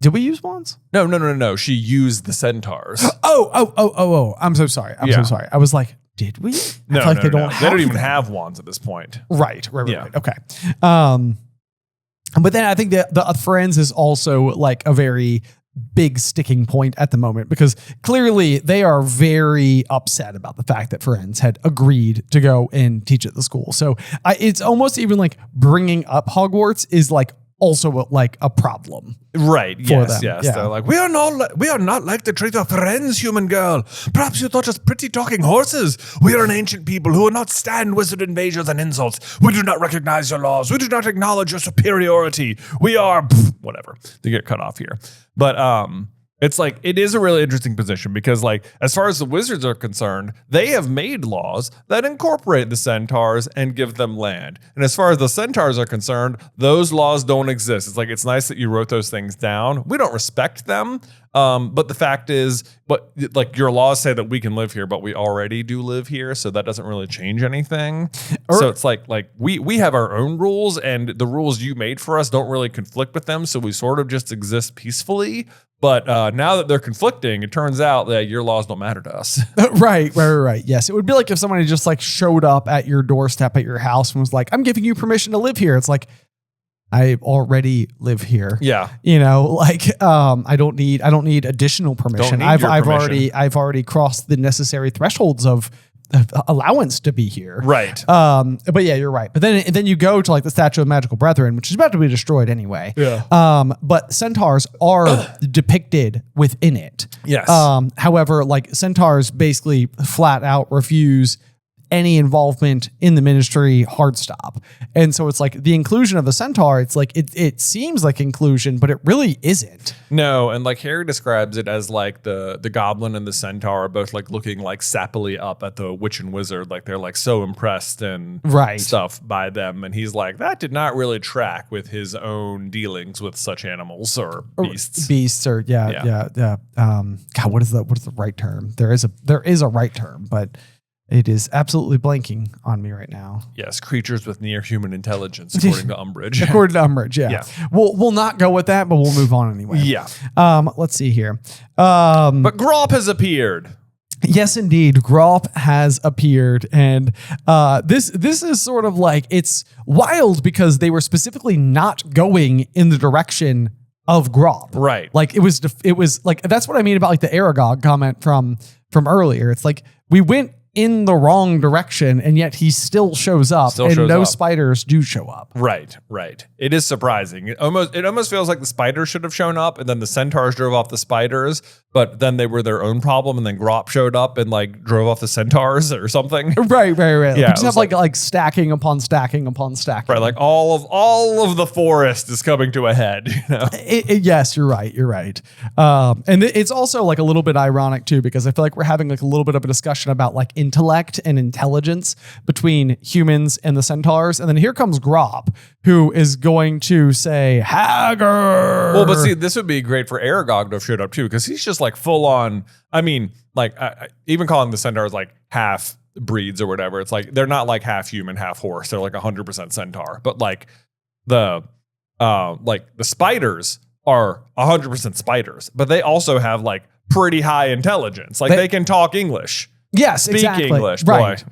[SPEAKER 2] Did we use wands?
[SPEAKER 1] No. She used the centaurs.
[SPEAKER 2] Oh. I'm so sorry. So sorry. I was like, did we?
[SPEAKER 1] No,
[SPEAKER 2] they
[SPEAKER 1] don't even have wands at this point.
[SPEAKER 2] Right. Okay. But then I think the Firenze is also like a very big sticking point at the moment because clearly they are very upset about the fact that Firenze had agreed to go and teach at the school. So it's almost even like bringing up Hogwarts is like also like a problem.
[SPEAKER 1] Right. Yes.
[SPEAKER 2] Yeah.
[SPEAKER 1] They're like, we are not like the traitor Firenze, human girl. Perhaps you thought us pretty talking horses. We are an ancient people who will not stand wizard invasions and insults. We do not recognize your laws. We do not acknowledge your superiority. We are whatever. They get cut off here. But it's like, it is a really interesting position because like, as far as the wizards are concerned, they have made laws that incorporate the centaurs and give them land. And as far as the centaurs are concerned, those laws don't exist. It's like, it's nice that you wrote those things down. We don't respect them. But the fact is, but like your laws say that we can live here, but we already do live here. So that doesn't really change anything. So it's like we have our own rules and the rules you made for us don't really conflict with them. So we sort of just exist peacefully. But now that they're conflicting, it turns out that your laws don't matter to us.
[SPEAKER 2] Right. Yes. It would be like if somebody just like showed up at your doorstep at your house and was like, I'm giving you permission to live here. It's like, I already live here.
[SPEAKER 1] Yeah.
[SPEAKER 2] I don't need additional permission. I've already crossed the necessary thresholds of allowance to be here.
[SPEAKER 1] Right.
[SPEAKER 2] But yeah, you're right. But then you go to like the Statue of Magical Brethren, which is about to be destroyed anyway.
[SPEAKER 1] Yeah.
[SPEAKER 2] But centaurs are depicted within it.
[SPEAKER 1] Yes.
[SPEAKER 2] However, like centaurs basically flat out refuse any involvement in the ministry, hard stop. And so it's like the inclusion of the centaur, it's like it seems like inclusion, but it really isn't.
[SPEAKER 1] No, and like Harry describes it as like the goblin and the centaur are both like looking like sappily up at the witch and wizard, like they're like so impressed and stuff by them. And he's like, that did not really track with his own dealings with such animals or beasts.
[SPEAKER 2] God, what is the right term? There is a right term, but it is absolutely blanking on me right now.
[SPEAKER 1] Yes, creatures with near human intelligence, according to Umbridge.
[SPEAKER 2] According to Umbridge, yeah. We'll not go with that, but we'll move on anyway.
[SPEAKER 1] Yeah.
[SPEAKER 2] Let's see here.
[SPEAKER 1] But Grop has appeared.
[SPEAKER 2] Yes, indeed. Grop has appeared. And this is sort of like, it's wild because they were specifically not going in the direction of Grop.
[SPEAKER 1] Right.
[SPEAKER 2] Like it was like, that's what I mean about like the Aragog comment from earlier. It's like we went in the wrong direction, and yet he still shows up, spiders do show up.
[SPEAKER 1] Right. It is surprising. It almost feels like the spiders should have shown up, and then the centaurs drove off the spiders, but then they were their own problem, and then Grop showed up and like drove off the centaurs or something.
[SPEAKER 2] Right.
[SPEAKER 1] Yeah,
[SPEAKER 2] We just have like stacking upon stacking upon stacking.
[SPEAKER 1] Right, like all of the forest is coming to a head. You know?
[SPEAKER 2] Yes, you're right. And it's also like a little bit ironic too, because I feel like we're having like a little bit of a discussion about like intellect and intelligence between humans and the centaurs. And then here comes Grop, who is going to say, Haggard.
[SPEAKER 1] Well, but see, this would be great for Aragog to have showed up too, because he's just like full on. I mean, like even calling the centaurs like half breeds or whatever. It's like they're not like half human, half horse. They're like 100% centaur. But like the spiders are 100% spiders, but they also have like pretty high intelligence. Like they can talk English.
[SPEAKER 2] Yes,
[SPEAKER 1] speak
[SPEAKER 2] exactly.
[SPEAKER 1] English,
[SPEAKER 2] right.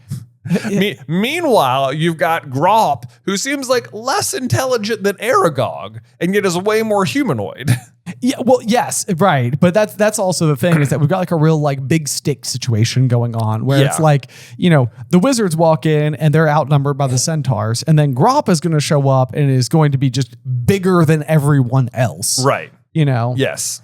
[SPEAKER 1] Boy. Meanwhile, you've got Grop, who seems like less intelligent than Aragog, and yet is way more humanoid.
[SPEAKER 2] Yeah, well, yes, right. But that's also the thing, is that we've got like a real like big stick situation going on where it's like, you know, the wizards walk in and they're outnumbered by the centaurs, and then Grop is going to show up and is going to be just bigger than everyone else.
[SPEAKER 1] Right.
[SPEAKER 2] You know?
[SPEAKER 1] Yes.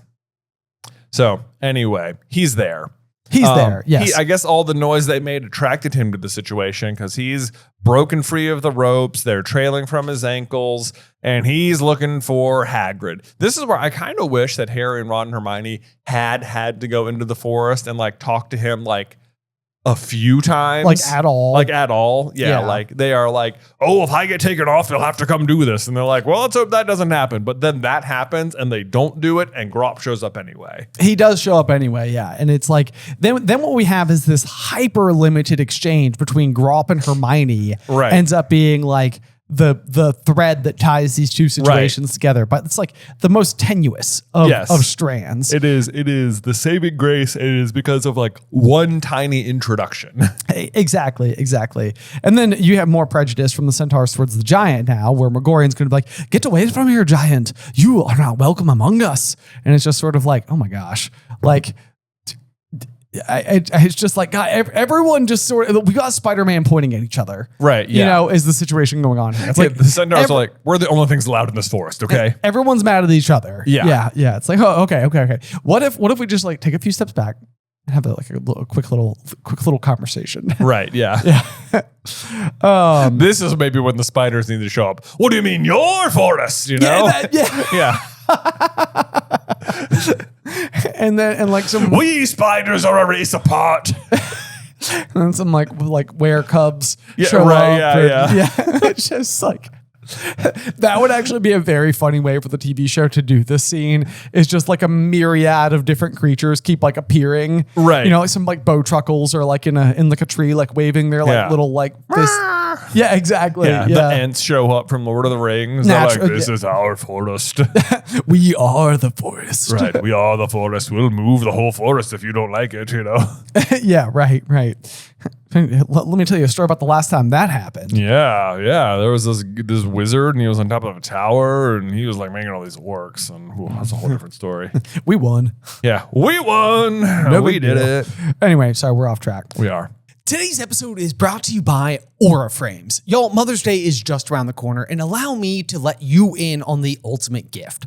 [SPEAKER 1] So anyway, he's there.
[SPEAKER 2] He's there, yes.
[SPEAKER 1] I guess all the noise they made attracted him to the situation because he's broken free of the ropes. They're trailing from his ankles, and he's looking for Hagrid. This is where I kind of wish that Harry and Ron and Hermione had to go into the forest and like talk to him like a few times.
[SPEAKER 2] Like at all.
[SPEAKER 1] Yeah. Like they are like, oh, if I get taken off, they'll have to come do this. And they're like, well, let's hope that doesn't happen. But then that happens and they don't do it, and Grop shows up anyway.
[SPEAKER 2] He does show up anyway, yeah. And it's like, then what we have is this hyper limited exchange between Grop and Hermione.
[SPEAKER 1] Right.
[SPEAKER 2] Ends up being like the thread that ties these two situations together. But it's like the most tenuous of strands.
[SPEAKER 1] It is the saving grace. It is because of like one tiny introduction.
[SPEAKER 2] Exactly. And then you have more prejudice from the centaurs towards the giant now, where Megorian's going to be like, get away from here, giant. You are not welcome among us. And it's just sort of like, oh my gosh. Like, it's just like, God, everyone just sort of, we got Spider-Man pointing at each other.
[SPEAKER 1] Right. Yeah.
[SPEAKER 2] You know, is the situation going on here. It's like
[SPEAKER 1] the centaurs are like, we're the only things allowed in this forest. Okay.
[SPEAKER 2] Everyone's mad at each other.
[SPEAKER 1] Yeah.
[SPEAKER 2] It's like, oh, okay. What if we just like take a few steps back and have a quick little conversation?
[SPEAKER 1] Right. Yeah.
[SPEAKER 2] Yeah.
[SPEAKER 1] This is maybe when the spiders need to show up. What do you mean your forest? You know?
[SPEAKER 2] Yeah. And like some
[SPEAKER 1] we spiders are a race apart.
[SPEAKER 2] And then some like were cubs show up.
[SPEAKER 1] Yeah.
[SPEAKER 2] It's just like, that would actually be a very funny way for the TV show to do this scene. Is just like a myriad of different creatures keep like appearing.
[SPEAKER 1] Right.
[SPEAKER 2] You know, like some like bowtruckles are like in like a tree, like waving their like little like fist. Yeah, exactly.
[SPEAKER 1] Yeah. The ants show up from Lord of the Rings. They're like, this is our forest.
[SPEAKER 2] We are the forest.
[SPEAKER 1] Right. We are the forest. We'll move the whole forest if you don't like it, you know?
[SPEAKER 2] Yeah, right. Let me tell you a story about the last time that happened.
[SPEAKER 1] Yeah. There was this wizard, and he was on top of a tower, and he was like making all these works, and that's a whole different story.
[SPEAKER 2] We won.
[SPEAKER 1] Yeah, we won. We did it.
[SPEAKER 2] Anyway, sorry, we're off track.
[SPEAKER 1] We are.
[SPEAKER 2] Today's episode is brought to you by Aura Frames. Y'all, Mother's Day is just around the corner, and allow me to let you in on the ultimate gift.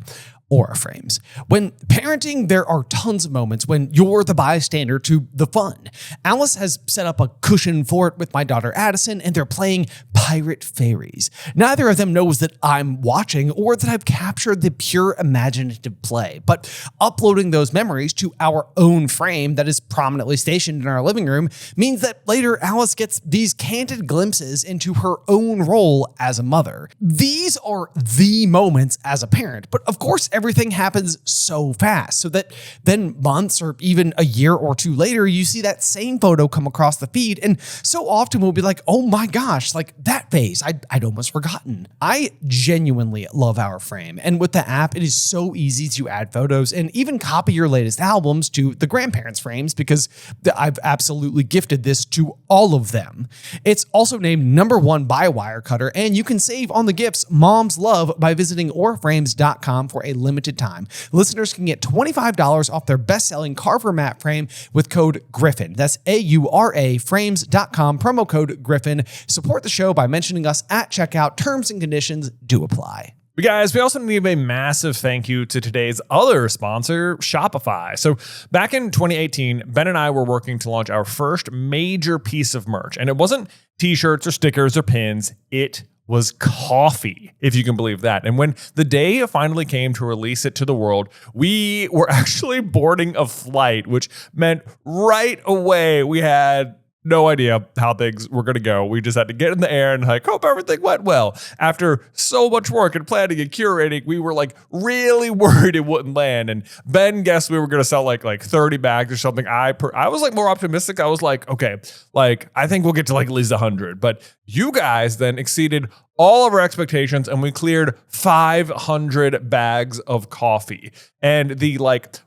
[SPEAKER 2] Aura Frames. When parenting, there are tons of moments when you're the bystander to the fun. Alice has set up a cushion for it with my daughter Addison, and they're playing Pirate Fairies. Neither of them knows that I'm watching or that I've captured the pure imaginative play, but uploading those memories to our own frame that is prominently stationed in our living room means that later Alice gets these candid glimpses into her own role as a mother. These are the moments as a parent, but of course, everything happens so fast so that then months or even a year or two later, you see that same photo come across the feed. And so often we'll be like, oh my gosh, like that phase, I'd almost forgotten. I genuinely love our frame. And with the app, it is so easy to add photos and even copy your latest albums to the grandparents' frames because I've absolutely gifted this to all of them. It's also named #1 by Wirecutter, and you can save on the gifts moms love by visiting auraframes.com for a limited time. Listeners can get $25 off their best-selling Carver mat frame with code Griffin. That's AURA frames.com, promo code Griffin. Support the show by mentioning us at checkout. Terms and conditions do apply.
[SPEAKER 1] But guys, we also need to give a massive thank you to today's other sponsor, Shopify. So back in 2018, Ben and I were working to launch our first major piece of merch. And it wasn't t-shirts or stickers or pins. It was coffee, if you can believe that. And when the day finally came to release it to the world, we were actually boarding a flight, which meant right away we had no idea how things were going to go. We just had to get in the air and hope everything went well. After so much work and planning and curating, we were really worried it wouldn't land. And Ben guessed we were going to sell like 30 bags or something. I was more optimistic. I was okay, I think we'll get to at least 100. But you guys then exceeded all of our expectations, and we cleared 500 bags of coffee. And the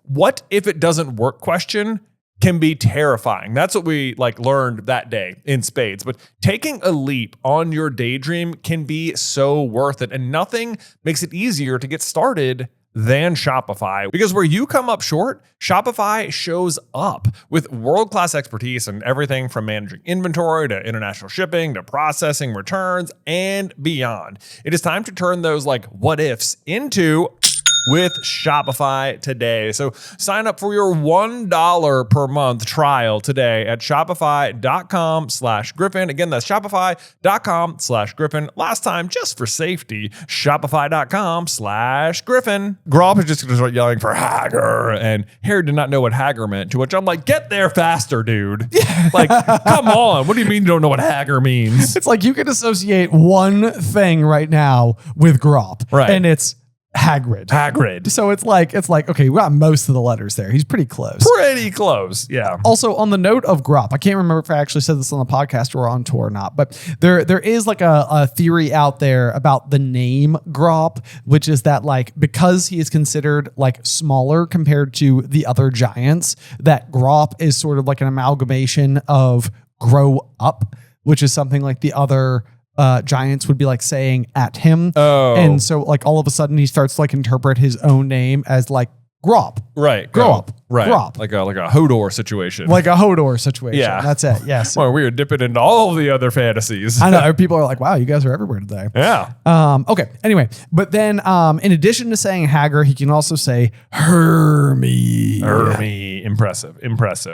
[SPEAKER 1] what if it doesn't work question can be terrifying. That's what we learned that day in spades. But taking a leap on your daydream can be so worth it. And nothing makes it easier to get started than Shopify. Because where you come up short, Shopify shows up with world-class expertise in everything from managing inventory to international shipping to processing returns and beyond. It is time to turn those what ifs into with Shopify today. So sign up for your $1 per month trial today at shopify.com/Griffin. Again, that's shopify.com/Griffin. Last time, just for safety, shopify.com/Griffin. Grop is just going to start yelling for Hager, and Harry did not know what Hager meant, to which I'm get there faster, dude. Come on. What do you mean you don't know what Hager means?
[SPEAKER 2] It's you can associate one thing right now with Grop,
[SPEAKER 1] right?
[SPEAKER 2] And it's Hagrid. So it's okay, we got most of the letters there. He's pretty close.
[SPEAKER 1] Yeah.
[SPEAKER 2] Also, on the note of Grop, I can't remember if I actually said this on the podcast or on tour or not, but there is a theory out there about the name Grop, which is that because he is considered smaller compared to the other giants, that Grop is sort of an amalgamation of grow up, which is something the other giants would be saying at him.
[SPEAKER 1] Oh.
[SPEAKER 2] And so all of a sudden he starts to interpret his own name as Grop.
[SPEAKER 1] Right.
[SPEAKER 2] Grow up.
[SPEAKER 1] Right.
[SPEAKER 2] Grop.
[SPEAKER 1] Like a Hodor situation.
[SPEAKER 2] Like a Hodor situation.
[SPEAKER 1] Yeah.
[SPEAKER 2] That's it. Yes.
[SPEAKER 1] Well, we are dipping into all the other fantasies.
[SPEAKER 2] I know. People are wow, you guys are everywhere today.
[SPEAKER 1] Yeah.
[SPEAKER 2] Okay. Anyway, but then in addition to saying Hager, he can also say Hermie.
[SPEAKER 1] Impressive.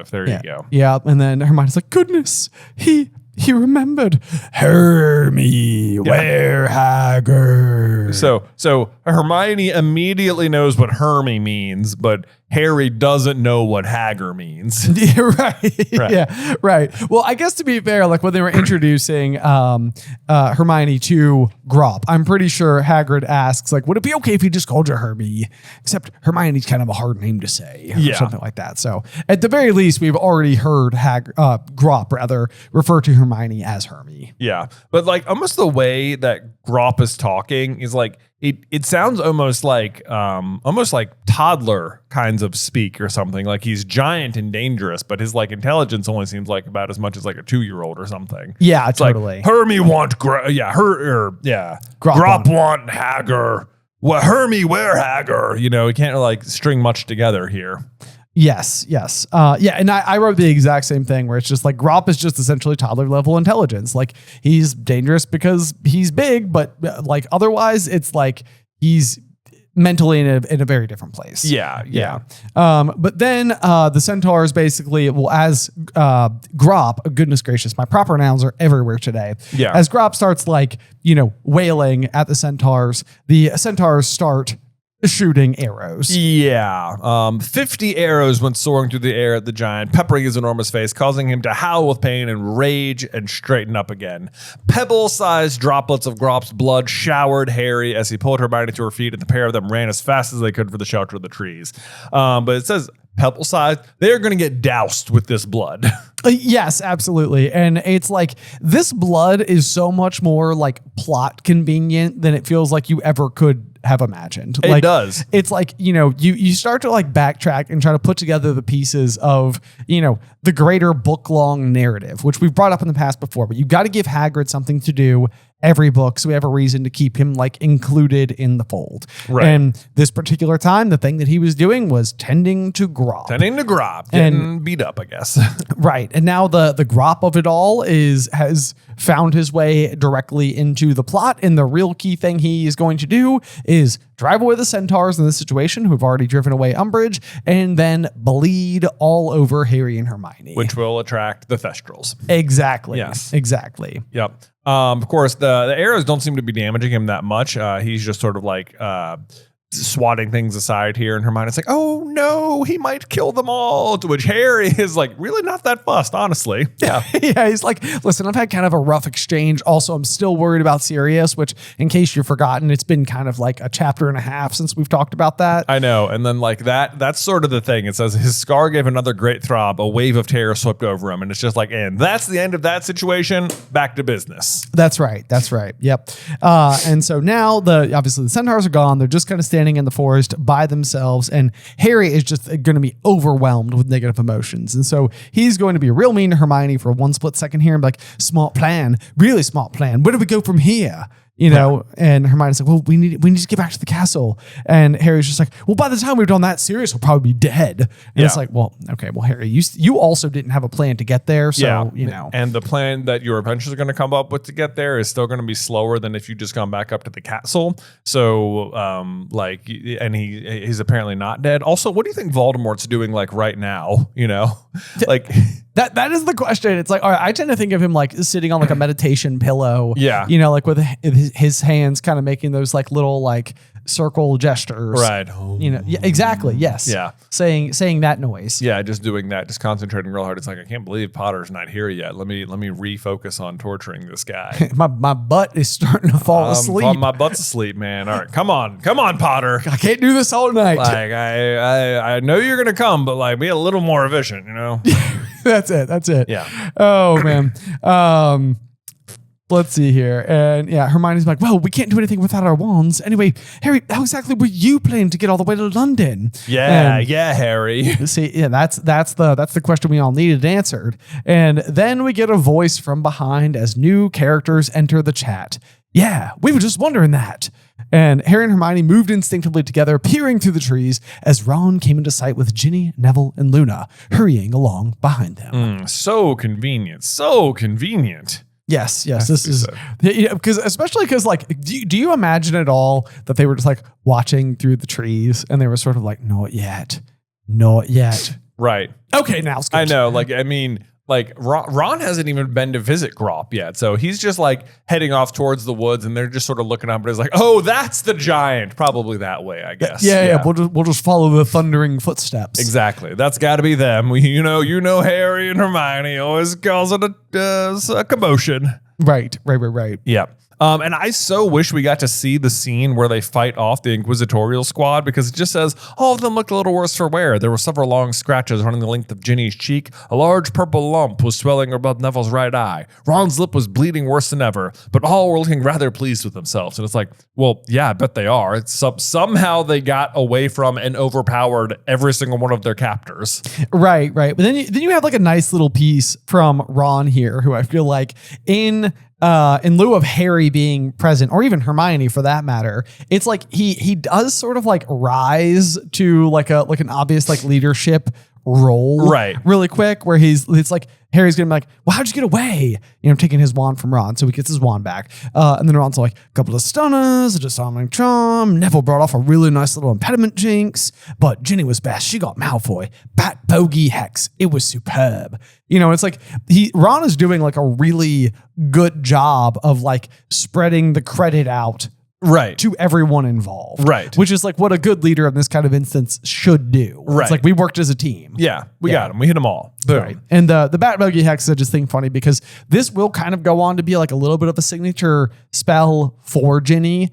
[SPEAKER 1] There you go.
[SPEAKER 2] Yeah. And then Hermione's goodness, he remembered Hermie, where Hager.
[SPEAKER 1] So Hermione immediately knows what Hermie means, but Harry doesn't know what Hager means.
[SPEAKER 2] Yeah, right. Yeah, right. Well, I guess to be fair, when they were introducing Hermione to Grop, I'm pretty sure Hagrid asks, would it be okay if he just called you Hermie? Except Hermione's kind of a hard name to say, or something like that. So at the very least, we've already heard Grop refer to Hermione as Hermie.
[SPEAKER 1] Yeah, but almost the way that Grop is talking is it sounds almost like toddler kinds of speak or something. He's giant and dangerous, but his intelligence only seems about as much as a 2-year-old or something.
[SPEAKER 2] Yeah, it's totally.
[SPEAKER 1] Hermie want Grop want Hager. Well, Hermie where Hager? He can't string much together here.
[SPEAKER 2] Yes. Yeah. And I wrote the exact same thing where it's just like Grop is just essentially toddler level intelligence. Like he's dangerous because he's big, but like otherwise it's like he's mentally in a very different place.
[SPEAKER 1] Yeah.
[SPEAKER 2] But then the centaurs basically, well, as Grop, goodness gracious, my proper nouns are everywhere today.
[SPEAKER 1] Yeah.
[SPEAKER 2] As Grop starts like, wailing at the centaurs start shooting arrows.
[SPEAKER 1] Yeah. 50 arrows went soaring through the air at the giant, peppering his enormous face, causing him to howl with pain and rage and straighten up again. Pebble-sized droplets of Grop's blood showered Harry as he pulled Hermione to her feet, and the pair of them ran as fast as they could for the shelter of the trees. But it says pebble-sized. They're going to get doused with this blood.
[SPEAKER 2] Yes, absolutely. And it's like this blood is so much more like plot convenient than it feels like you ever could have imagined.
[SPEAKER 1] It does.
[SPEAKER 2] It's like, you start to like backtrack and try to put together the pieces of, the greater book long narrative, which we've brought up in the past before, but you got to give Hagrid something to do every book. So we have a reason to keep him like included in the fold.
[SPEAKER 1] Right.
[SPEAKER 2] And this particular time, the thing that he was doing was tending to Grop.
[SPEAKER 1] Getting beat up, I guess.
[SPEAKER 2] Right. And now the Grop of it all has found his way directly into the plot. And the real key thing he is going to do is drive away the centaurs in this situation who have already driven away Umbridge and then bleed all over Harry and Hermione.
[SPEAKER 1] Which will attract the Thestrals.
[SPEAKER 2] Exactly.
[SPEAKER 1] Yes.
[SPEAKER 2] Exactly.
[SPEAKER 1] Yep. Of course, the arrows don't seem to be damaging him that much. He's just sort of like swatting things aside here, and Hermione's like, "Oh no, he might kill them all." To which Harry is like, "Really not that fussed, honestly."
[SPEAKER 2] Yeah, yeah. He's like, "Listen, I've had kind of a rough exchange. Also, I'm still worried about Sirius." Which, in case you've forgotten, it's been kind of like a chapter and a half since we've talked about that.
[SPEAKER 1] I know, and then like that's sort of the thing. It says his scar gave another great throb. A wave of terror swept over him, and it's just like, and that's the end of that situation. Back to business.
[SPEAKER 2] That's right. Yep. And so now obviously the centaurs are gone. They're just kind of standing in the forest by themselves, and Harry is just going to be overwhelmed with negative emotions. And so he's going to be real mean to Hermione for one split second here and be like, smart plan, really smart plan. Where do we go from here? And Hermione's like, well, we need to get back to the castle. And Harry's just like, well, by the time we've done that, Sirius will probably be dead. And it's like, well, okay, well, Harry, you also didn't have a plan to get there. So,
[SPEAKER 1] And the plan that your adventures are going to come up with to get there is still going to be slower than if you just gone back up to the castle. So, and he's apparently not dead. Also, what do you think Voldemort's doing like right now? Like
[SPEAKER 2] that is the question. It's like, all right, I tend to think of him like sitting on like a meditation pillow.
[SPEAKER 1] Yeah.
[SPEAKER 2] Like with his hands kind of making those like little like circle gestures.
[SPEAKER 1] Right.
[SPEAKER 2] Yeah, exactly. Yes.
[SPEAKER 1] Yeah.
[SPEAKER 2] Saying that noise.
[SPEAKER 1] Yeah, just doing that, just concentrating real hard. It's like, I can't believe Potter's not here yet. Let me refocus on torturing this guy.
[SPEAKER 2] my butt is starting to fall asleep.
[SPEAKER 1] My butt's asleep, man. All right, come on, Potter.
[SPEAKER 2] I can't do this all night.
[SPEAKER 1] Like I know you're gonna come, but like be a little more efficient,
[SPEAKER 2] That's it.
[SPEAKER 1] Yeah.
[SPEAKER 2] Oh man. Let's see here. And yeah, Hermione's like, well, we can't do anything without our wands. Anyway, Harry, how exactly were you planning to get all the way to London?
[SPEAKER 1] Yeah, Harry.
[SPEAKER 2] See, yeah, that's the question we all needed answered. And then we get a voice from behind as new characters enter the chat. Yeah, we were just wondering that. And Harry and Hermione moved instinctively together, peering through the trees as Ron came into sight with Ginny, Neville, and Luna hurrying along behind them.
[SPEAKER 1] So convenient.
[SPEAKER 2] Yes. This is because like, do you imagine at all that they were just like watching through the trees and they were sort of like, not yet.
[SPEAKER 1] Right.
[SPEAKER 2] Okay, now it's good.
[SPEAKER 1] I know. Like, I mean, like Ron hasn't even been to visit Grop yet. So he's just like heading off towards the woods and they're just sort of looking up and it's like, oh, that's the giant. Probably that way, I guess.
[SPEAKER 2] Yeah. We'll just follow the thundering footsteps.
[SPEAKER 1] Exactly. That's got to be them. You know, Harry and Hermione always calls it a commotion.
[SPEAKER 2] Right.
[SPEAKER 1] Yeah. And I so wish we got to see the scene where they fight off the Inquisitorial squad because it just says all of them looked a little worse for wear. There were several long scratches running the length of Ginny's cheek. A large purple lump was swelling above Neville's right eye. Ron's lip was bleeding worse than ever, but all were looking rather pleased with themselves. And it's like, well, yeah, I bet they are. It's somehow they got away from and overpowered every single one of their captors.
[SPEAKER 2] Right. But then you have like a nice little piece from Ron here, who I feel like in in lieu of Harry being present, or even Hermione for that matter, it's like he does sort of like rise to like an obvious like leadership role really quick, where it's like Harry's gonna be like, well, how'd you get away? Taking his wand from Ron, so he gets his wand back. And then Ron's like, a couple of stunners, a disarming charm. Neville brought off a really nice little impediment jinx, but Ginny was best. She got Malfoy. Bat bogey hex. It was superb. It's like Ron is doing like a really good job of like spreading the credit out to everyone involved. Which is like what a good leader in this kind of instance should do. It's like we worked as a team.
[SPEAKER 1] Yeah. We got him. We hit them all. Boom.
[SPEAKER 2] And the Bat Bogey Hex is just thing funny because this will kind of go on to be like a little bit of a signature spell for Ginny.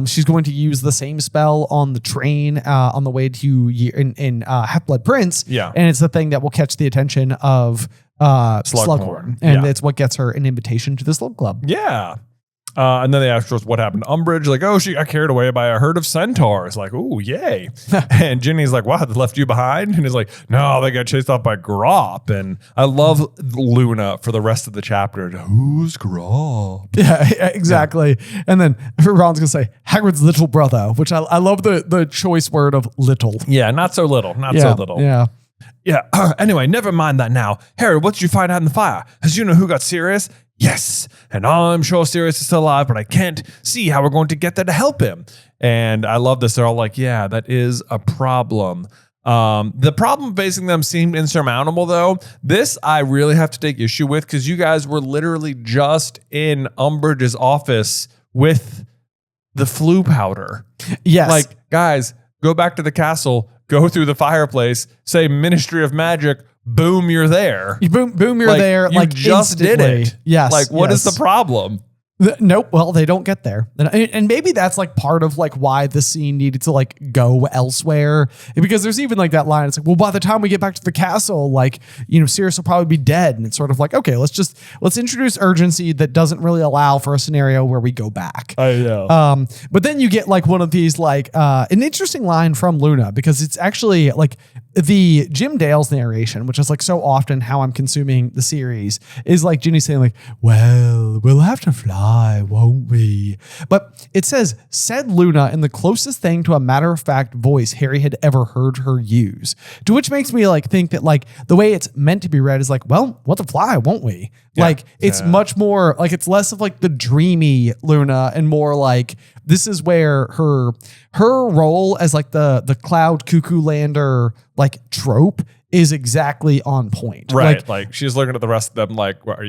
[SPEAKER 2] She's going to use the same spell on the train on the way to in Half-Blood Prince.
[SPEAKER 1] Yeah.
[SPEAKER 2] And it's the thing that will catch the attention of Slughorn. And it's what gets her an invitation to the Slug Club.
[SPEAKER 1] Yeah. And then they asked us what happened to Umbridge. Like, oh, she got carried away by a herd of centaurs. Like, ooh, yay. And Ginny's like, wow, they left you behind? And he's like, no, they got chased off by Grop. And I love Luna for the rest of the chapter. Who's Grop?
[SPEAKER 2] Yeah, exactly. Yeah. And then Ron's going to say, Hagrid's little brother, which I love the choice word of little.
[SPEAKER 1] Yeah, not so little. Not so little.
[SPEAKER 2] Yeah.
[SPEAKER 1] Yeah. Anyway, never mind that now. Harry, what did you find out in the fire? Has you know who got Sirius? Yes. And I'm sure Sirius is still alive, but I can't see how we're going to get there to help him. And I love this. They're all like, yeah, that is a problem. The problem facing them seemed insurmountable, though. This I really have to take issue with because you guys were literally just in Umbridge's office with the flu powder.
[SPEAKER 2] Yes.
[SPEAKER 1] Like, guys, go back to the castle, go through the fireplace, say Ministry of Magic, boom, you're there.
[SPEAKER 2] Boom, you're there.
[SPEAKER 1] You just did it.
[SPEAKER 2] Yes.
[SPEAKER 1] Like, what is the problem?
[SPEAKER 2] Nope. Well, they don't get there. And maybe that's like part of like why the scene needed to like go elsewhere, because there's even like that line. It's like, well, by the time we get back to the castle, like, Sirius will probably be dead. And it's sort of like, okay, let's introduce urgency that doesn't really allow for a scenario where we go back.
[SPEAKER 1] I know.
[SPEAKER 2] But then you get like one of these, like, an interesting line from Luna, because it's actually like the Jim Dale's narration, which is like so often how I'm consuming the series, is like Ginny saying like, well, we'll have to fly, won't we? But it said Luna in the closest thing to a matter-of-fact voice Harry had ever heard her use. To which makes me like think that like the way it's meant to be read is like, well, what the fly, won't we? Yeah. Like it's much more like, it's less of like the dreamy Luna and more like this is where her role as like the cloud cuckoo lander like trope is exactly on point.
[SPEAKER 1] Right. Like she's looking at the rest of them like, are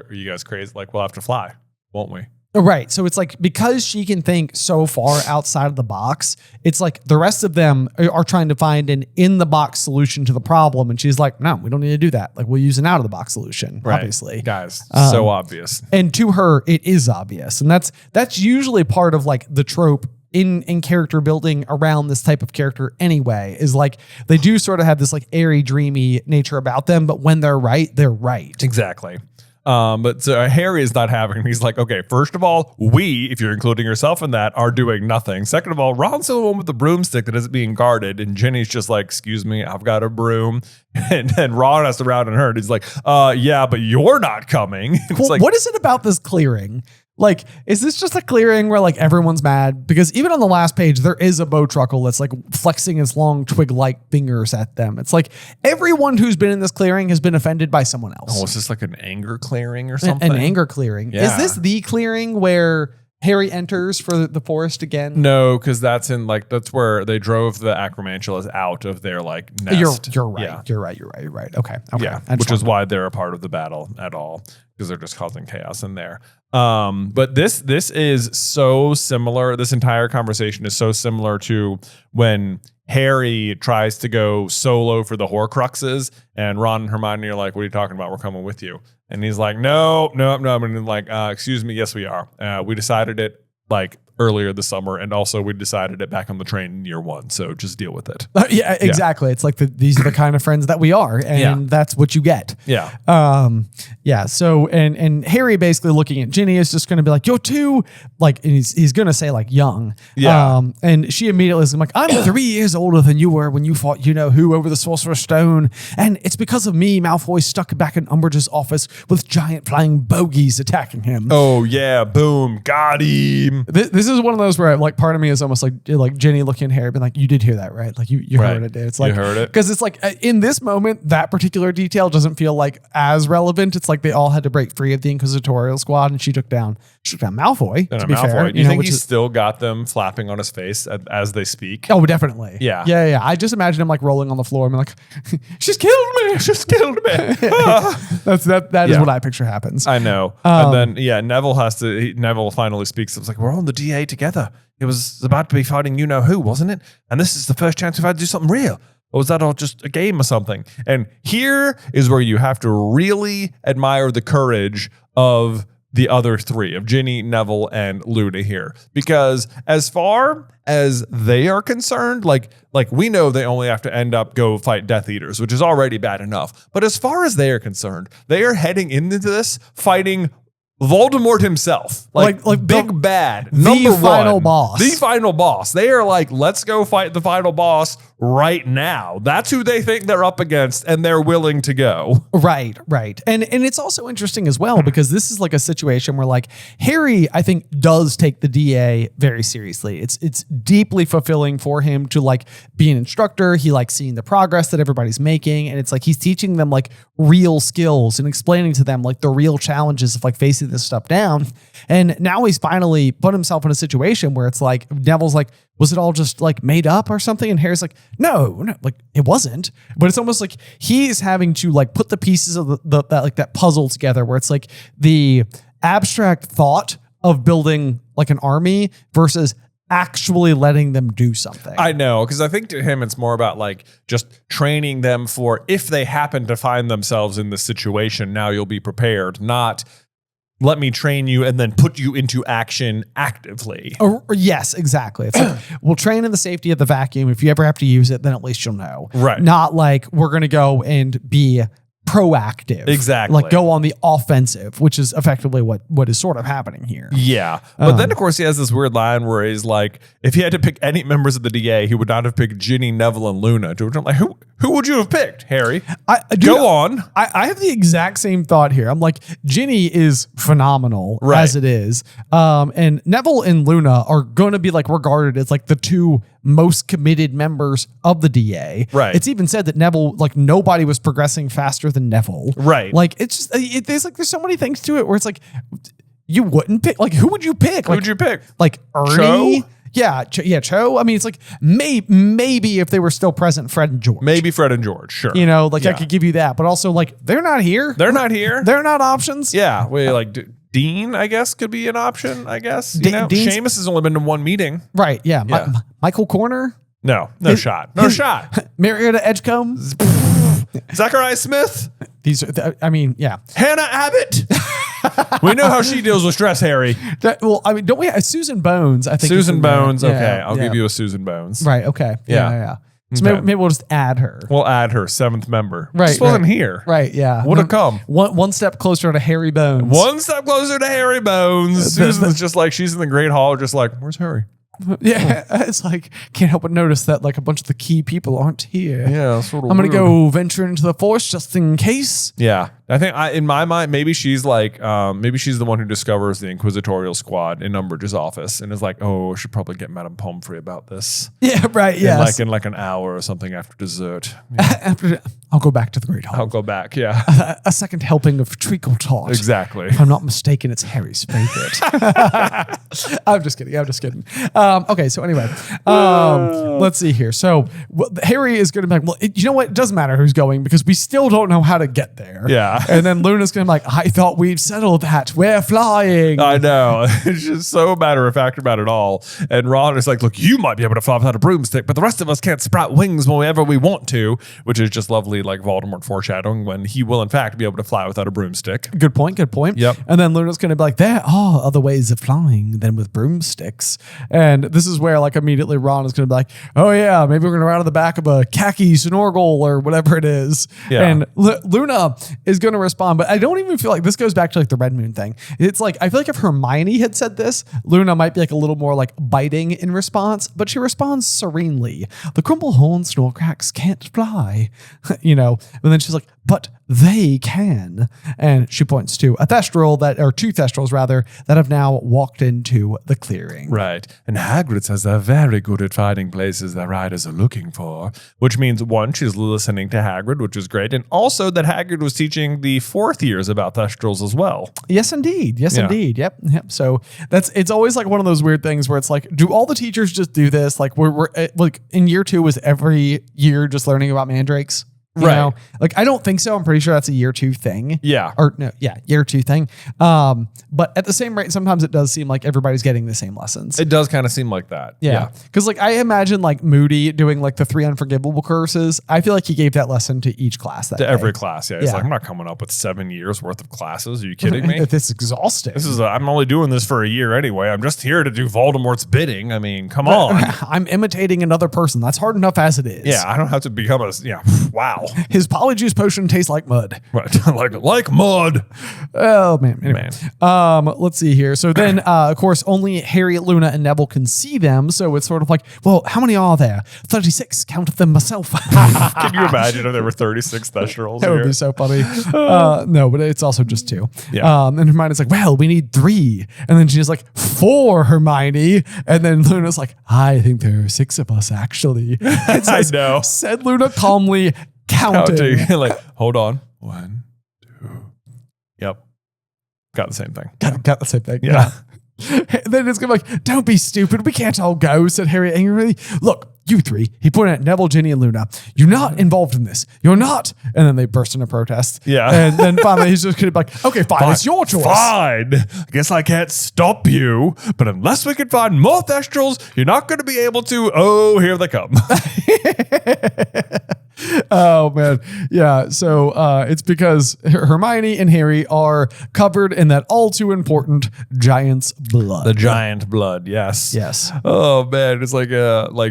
[SPEAKER 1] you guys crazy? Like, we'll have to fly, won't we?
[SPEAKER 2] Right. So it's like, because she can think so far outside of the box, it's like the rest of them are trying to find an in the box solution to the problem. And she's like, no, we don't need to do that. Like, we'll use an out of the box solution, obviously.
[SPEAKER 1] Guys, so obvious.
[SPEAKER 2] And to her, it is obvious. And that's usually part of like the trope in character building around this type of character anyway, is like they do sort of have this like airy, dreamy nature about them. But when they're right, they're right.
[SPEAKER 1] Exactly. But so Harry is not having, he's like, okay, first of all, we, if you're including yourself in that, are doing nothing. Second of all, Ron's the one with the broomstick that isn't being guarded. And Ginny's just like, excuse me, I've got a broom. And then Ron has to round and her. He's like, yeah, but you're not coming.
[SPEAKER 2] Well, like, what is it about this clearing? Like, is this just a clearing where like everyone's mad? Because even on the last page, there is a Bowtruckle that's like flexing its long twig-like fingers at them. It's like everyone who's been in this clearing has been offended by someone else.
[SPEAKER 1] Oh, is this like an anger clearing or something?
[SPEAKER 2] An anger clearing. Yeah. Is this the clearing where Harry enters for the forest again?
[SPEAKER 1] No, because that's where they drove the Acromantulas out of their like nest.
[SPEAKER 2] You're right.
[SPEAKER 1] Yeah.
[SPEAKER 2] You're right. Okay.
[SPEAKER 1] Yeah, which is why they're a part of the battle at all, because they're just causing chaos in there. But this is so similar. This entire conversation is so similar to when Harry tries to go solo for the Horcruxes, and Ron and Hermione are like, "What are you talking about? We're coming with you." And he's like, "No." And like, excuse me, yes, we are. We decided it like earlier this summer, and also we decided it back on the train in year 1, so just deal with it.
[SPEAKER 2] Yeah, exactly. It's like these are the kind of friends that we are, and that's what you get.
[SPEAKER 1] Yeah.
[SPEAKER 2] Yeah. So and Harry basically looking at Ginny is just going to be like, "You're too," like, and he's going to say like young.
[SPEAKER 1] Yeah.
[SPEAKER 2] And she immediately is like, "I'm 3 years older than you were when you fought you know who over the Sorcerer's Stone, and it's because of me Malfoy stuck back in Umbridge's office with giant flying bogies attacking him."
[SPEAKER 1] Oh yeah, boom, got him.
[SPEAKER 2] This is one of those where like part of me is almost like Ginny looking at Harry being like, "You did hear that, right? Like you
[SPEAKER 1] Right.
[SPEAKER 2] heard it, dude." It's like,
[SPEAKER 1] You heard it.
[SPEAKER 2] because it's like in this moment that particular detail doesn't feel like as relevant. It's like they all had to break free of the Inquisitorial Squad, and she took down Malfoy.
[SPEAKER 1] And
[SPEAKER 2] To be
[SPEAKER 1] Malfoy.
[SPEAKER 2] fair,
[SPEAKER 1] Do you think
[SPEAKER 2] which
[SPEAKER 1] he's
[SPEAKER 2] is,
[SPEAKER 1] still got them flapping on his face as they speak?
[SPEAKER 2] oh, definitely.
[SPEAKER 1] Yeah.
[SPEAKER 2] Yeah. I just imagine him like rolling on the floor and being like, "She's killed me.
[SPEAKER 1] Just killed me.
[SPEAKER 2] That is
[SPEAKER 1] Yeah.
[SPEAKER 2] what I picture happens.
[SPEAKER 1] I know. And then Neville finally speaks. It was like, we're on the DA together. It was about to be fighting you know who, wasn't it? And this is the first chance we've had to do something real. Or was that all just a game or something? And here is where you have to really admire the courage of the other three, of Ginny, Neville, and Luna here. Because as far as they are concerned, like we know they only have to go fight Death Eaters, which is already bad enough. But as far as they are concerned, they are heading into this fighting Voldemort himself, like big bad, number one,
[SPEAKER 2] final boss.
[SPEAKER 1] the final boss. They are like, let's go fight the final boss right now. That's who they think they're up against, and they're willing to go.
[SPEAKER 2] Right. And it's also interesting as well because this is like a situation where like Harry, I think, does take the DA very seriously. It's deeply fulfilling for him to like be an instructor. He likes seeing the progress that everybody's making, and it's like he's teaching them like real skills and explaining to them like the real challenges of like facing this stuff down. And now he's finally put himself in a situation where it's like Neville's like, was it all just like made up or something? And Harry's like, no, like it wasn't. But it's almost like he's having to like put the pieces of that puzzle together, where it's like the abstract thought of building like an army versus actually letting them do something.
[SPEAKER 1] I know, because I think to him it's more about like just training them for if they happen to find themselves in this situation, now you'll be prepared, not let me train you and then put you into action actively.
[SPEAKER 2] Yes, exactly. It's like, we'll train in the safety of the vacuum. If you ever have to use it, then at least you'll know.
[SPEAKER 1] Right.
[SPEAKER 2] Not like we're going to go and be proactive.
[SPEAKER 1] Exactly.
[SPEAKER 2] Like go on the offensive, which is effectively what is sort of happening here.
[SPEAKER 1] Yeah. But then, of course, he has this weird line where he's like, if he had to pick any members of the DA, he would not have picked Ginny, Neville, and Luna. To which I'm like, who would you have picked, Harry? Go on.
[SPEAKER 2] I have the exact same thought here. I'm like, Ginny is phenomenal as it is. And Neville and Luna are going to be like regarded as like the two most committed members of the DA.
[SPEAKER 1] Right.
[SPEAKER 2] It's even said that Neville, like nobody was progressing faster than Neville.
[SPEAKER 1] Right.
[SPEAKER 2] Like it's just, there's so many things to it where it's like, you wouldn't pick, like who would you pick?
[SPEAKER 1] Who would you pick?
[SPEAKER 2] Like Ernie?
[SPEAKER 1] Cho?
[SPEAKER 2] Yeah, Cho. I mean, it's like maybe if they were still present, Fred and George.
[SPEAKER 1] Maybe Fred and George, sure.
[SPEAKER 2] You know, like
[SPEAKER 1] Yeah.
[SPEAKER 2] I could give you that, but also like they're not here.
[SPEAKER 1] They're not here.
[SPEAKER 2] They're not options.
[SPEAKER 1] Yeah. Dean, I guess, could be an option, I guess. You know,
[SPEAKER 2] Dean's-
[SPEAKER 1] Seamus has only been to one meeting.
[SPEAKER 2] Right. Yeah.
[SPEAKER 1] Yeah.
[SPEAKER 2] Michael Corner.
[SPEAKER 1] No shot. No shot.
[SPEAKER 2] Marietta Edgecombe.
[SPEAKER 1] Zachariah Smith.
[SPEAKER 2] These are, I mean, yeah.
[SPEAKER 1] Hannah Abbott. We know how she deals with stress, Harry.
[SPEAKER 2] Well, I mean, don't we? Susan Bones, I think.
[SPEAKER 1] Susan
[SPEAKER 2] is in there.
[SPEAKER 1] Bones.
[SPEAKER 2] Yeah,
[SPEAKER 1] Okay. I'll
[SPEAKER 2] yeah.
[SPEAKER 1] give you a Susan Bones.
[SPEAKER 2] Right. Okay. Yeah. So
[SPEAKER 1] Okay.
[SPEAKER 2] maybe we'll just add her.
[SPEAKER 1] We'll add her, 7th member.
[SPEAKER 2] Right,
[SPEAKER 1] Just wasn't
[SPEAKER 2] right.
[SPEAKER 1] here.
[SPEAKER 2] Right. Yeah.
[SPEAKER 1] Would have come.
[SPEAKER 2] One step closer to Harry Bones.
[SPEAKER 1] One step closer to Harry Bones. Susan's just like, she's in the Great Hall, just like, where's Harry?
[SPEAKER 2] Yeah. It's like, can't help but notice that like a bunch of the key people aren't here.
[SPEAKER 1] Yeah, sort of
[SPEAKER 2] I'm going to
[SPEAKER 1] weird.
[SPEAKER 2] go venture into the force just in case.
[SPEAKER 1] Yeah. I think in my mind, maybe she's like, maybe she's the one who discovers the Inquisitorial Squad in Umbridge's office and is like, oh, I should probably get Madame Pomfrey about this.
[SPEAKER 2] Yeah. Right. Yeah.
[SPEAKER 1] In like an hour or something after dessert.
[SPEAKER 2] After, I'll go back to the Great Hall.
[SPEAKER 1] I'll go back. Yeah.
[SPEAKER 2] A second helping of treacle tart.
[SPEAKER 1] Exactly.
[SPEAKER 2] If I'm not mistaken, it's Harry's favorite. I'm just kidding. Okay, so anyway, let's see here. So Harry is going to be like, well, you know what? It doesn't matter who's going because we still don't know how to get there.
[SPEAKER 1] Yeah. Yeah.
[SPEAKER 2] And then Luna's going to be like, I thought we'd settled that. We're flying.
[SPEAKER 1] I know. It's just so matter of fact about it all. And Ron is like, look, you might be able to fly without a broomstick, but the rest of us can't sprout wings whenever we want to, which is just lovely, like Voldemort foreshadowing when he will, in fact, be able to fly without a broomstick.
[SPEAKER 2] Good point.
[SPEAKER 1] Yep.
[SPEAKER 2] And then Luna's going to be like, there are other ways of flying than with broomsticks. And this is where like immediately Ron is going to be like, oh yeah, maybe we're going to ride on the back of a khaki Snorgle or whatever it is.
[SPEAKER 1] Yeah.
[SPEAKER 2] And Luna is going to respond, but I don't even feel like this goes back to like the Red Moon thing. It's like, I feel like if Hermione had said this, Luna might be like a little more like biting in response, but she responds serenely. The Crumblehorn Snorkrax can't fly, you know, and then she's like, but they can. And she points to a Thestral two Thestrals rather, that have now walked into the clearing.
[SPEAKER 1] Right. And Hagrid says they're very good at finding places that riders are looking for, which means one, she's listening to Hagrid, which is great. And also that Hagrid was teaching the fourth years about Thestrals as well.
[SPEAKER 2] Yes, indeed. Indeed. Yep. So it's always like one of those weird things where it's like, do all the teachers just do this? Like we're like in year 2 is every year just learning about mandrakes. You know? Like, I don't think so. I'm pretty sure that's a year 2 thing.
[SPEAKER 1] Yeah.
[SPEAKER 2] Or no, yeah, year 2 thing. But at the same rate, sometimes it does seem like everybody's getting the same lessons.
[SPEAKER 1] It does kind of seem like that.
[SPEAKER 2] Yeah. Because like I imagine like Moody doing like the 3 unforgivable curses. I feel like he gave that lesson to each class that day.
[SPEAKER 1] Every class. Yeah. It's
[SPEAKER 2] Yeah.
[SPEAKER 1] like, I'm not coming up with 7 years worth of classes. Are you kidding me?
[SPEAKER 2] It's exhausting.
[SPEAKER 1] I'm only doing this for a year anyway. I'm just here to do Voldemort's bidding. I mean, come on.
[SPEAKER 2] I'm imitating another person. That's hard enough as it is.
[SPEAKER 1] Yeah. I don't have to become wow.
[SPEAKER 2] His Polyjuice potion tastes like mud.
[SPEAKER 1] Right. like mud.
[SPEAKER 2] Oh man. Anyway. Let's see here. So then, of course, only Harry, Luna, and Neville can see them. So it's sort of like, well, how many are there? 36. Counted them myself.
[SPEAKER 1] Can you imagine if there were 36 Thestrals
[SPEAKER 2] That
[SPEAKER 1] here?
[SPEAKER 2] would be so funny. No, but it's also just 2.
[SPEAKER 1] Yeah.
[SPEAKER 2] And Hermione's like, well, we need 3. And then she's like, 4, Hermione. And then Luna's like, I think there are 6 of us, actually. It says,
[SPEAKER 1] I know.
[SPEAKER 2] Said Luna calmly, counting.
[SPEAKER 1] Like, hold on. 1, 2. Yep. Got the same thing.
[SPEAKER 2] Got the same thing.
[SPEAKER 1] Yeah.
[SPEAKER 2] Then it's gonna be like, don't be stupid. We can't all go, said Harry angrily. Look, you 3. He pointed at Neville, Ginny, and Luna. You're not involved in this. You're not. And then they burst into protest.
[SPEAKER 1] Yeah.
[SPEAKER 2] And then finally he's just gonna be like, okay, fine. It's your choice.
[SPEAKER 1] Fine. I guess I can't stop you, but unless we can find more Thestrals, you're not going to be able to. Oh, here they come.
[SPEAKER 2] Oh man. Yeah. So it's because Hermione and Harry are covered in that all too important giant's blood.
[SPEAKER 1] The giant blood. Yes.
[SPEAKER 2] Yes.
[SPEAKER 1] Oh man. It's like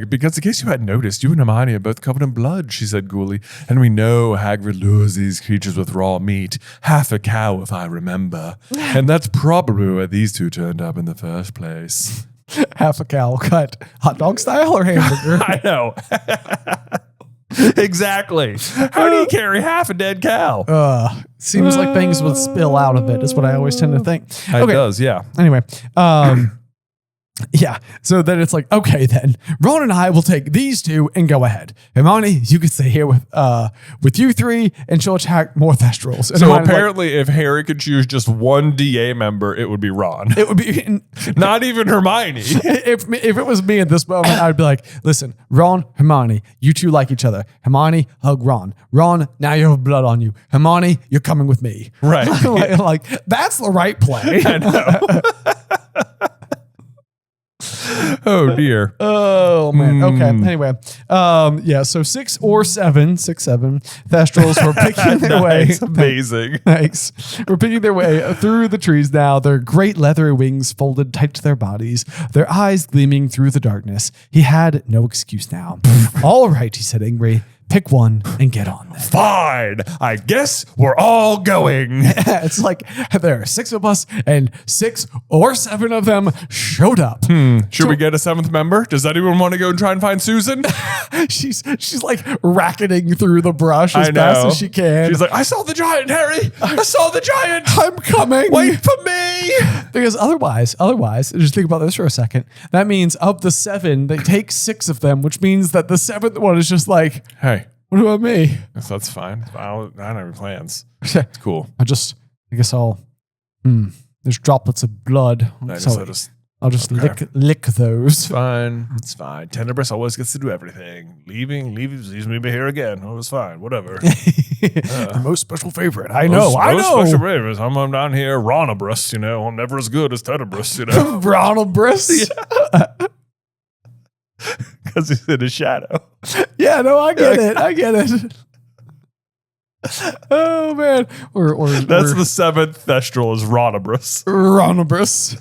[SPEAKER 1] because in case you hadn't noticed, you and Hermione are both covered in blood, she said coolly. And we know Hagrid lures these creatures with raw meat, half a cow if I remember. And that's probably where these 2 turned up in the first place.
[SPEAKER 2] Half a cow cut hot dog style or hamburger?
[SPEAKER 1] I know. Exactly. How do you carry half a dead cow?
[SPEAKER 2] Seems like things would spill out of it is what I always tend to think.
[SPEAKER 1] It does, yeah.
[SPEAKER 2] Anyway, yeah. So then it's like, okay, then Ron and I will take these 2 and go ahead. Hermione, you can stay here with you 3, and she'll attack more Thestrals. And
[SPEAKER 1] So
[SPEAKER 2] Hermione's
[SPEAKER 1] apparently, if Harry could choose just one DA member, it would be Ron.
[SPEAKER 2] it would be
[SPEAKER 1] Not even Hermione.
[SPEAKER 2] if it was me at this moment, I'd be like, listen, Ron, Hermione, you 2 like each other. Hermione, hug Ron. Ron, now you have blood on you. Hermione, you're coming with me.
[SPEAKER 1] Right.
[SPEAKER 2] like that's the right play.
[SPEAKER 1] I know. Oh dear.
[SPEAKER 2] Oh man. Okay. Anyway, yeah. So 6 or 7 Thestrals were picking their way.
[SPEAKER 1] Nice. Amazing.
[SPEAKER 2] Nice. We're picking their way through the trees now. Their great leathery wings folded tight to their bodies, their eyes gleaming through the darkness. He had no excuse now. All right, he said angrily. Pick one and get on then.
[SPEAKER 1] Fine. I guess we're all going.
[SPEAKER 2] It's like there are 6 of us and 6 or 7 of them showed up.
[SPEAKER 1] Should we get a 7th member? Does anyone want to go and try and find Susan?
[SPEAKER 2] She's like racketing through the brush as fast as she can.
[SPEAKER 1] She's like, I saw the giant, Harry. I saw the giant.
[SPEAKER 2] I'm coming.
[SPEAKER 1] Wait for me.
[SPEAKER 2] Because otherwise, just think about this for a second. That means of the 7, they take 6 of them, which means that the 7th one is just like,
[SPEAKER 1] Hey.
[SPEAKER 2] What about me?
[SPEAKER 1] That's fine. I don't have any plans. It's cool.
[SPEAKER 2] I guess I'll. There's droplets of blood. I'll just lick those.
[SPEAKER 1] It's fine. It's fine. Tenebris always gets to do everything. Leaves me here again. Oh, it's fine. Whatever.
[SPEAKER 2] The most special favorite. I know.
[SPEAKER 1] Special favorites. I'm down here, Ronobris, I'm never as good as Tenebris,
[SPEAKER 2] Ronobris?
[SPEAKER 1] Because he's in his shadow.
[SPEAKER 2] Yeah, no, I get it. Oh, man.
[SPEAKER 1] That's the seventh Thestral is Ronobris.
[SPEAKER 2] Ronobris.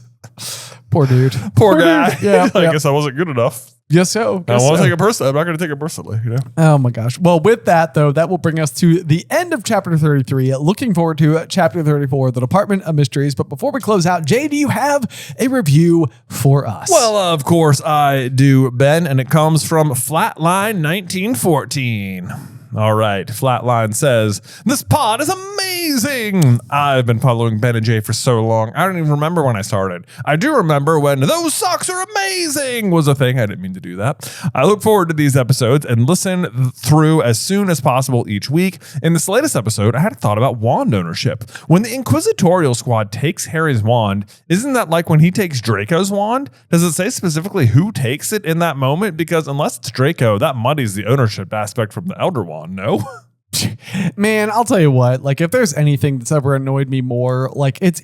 [SPEAKER 2] Poor dude.
[SPEAKER 1] Poor guy.
[SPEAKER 2] Dude. Yeah,
[SPEAKER 1] I guess I wasn't good enough.
[SPEAKER 2] Yes, so.
[SPEAKER 1] I want to take it personally. I'm not going to take it personally,
[SPEAKER 2] Oh my gosh. Well, with that though, that will bring us to the end of chapter 33. Looking forward to chapter 34, the Department of Mysteries. But before we close out, Jay, do you have a review for us?
[SPEAKER 1] Well, of course I do, Ben, and it comes from Flatline 1914. All right. Flatline says, this pod is amazing. I've been following Ben and Jay for so long. I don't even remember when I started. I do remember when those socks are amazing was a thing. I didn't mean to do that. I look forward to these episodes and listen through as soon as possible each week. In this latest episode, I had a thought about wand ownership. When the Inquisitorial Squad takes Harry's wand, isn't that like when he takes Draco's wand? Does it say specifically who takes it in that moment? Because unless it's Draco, that muddies the ownership aspect from the Elder Wand. No.
[SPEAKER 2] Man, I'll tell you what, like if there's anything that's ever annoyed me more, like it's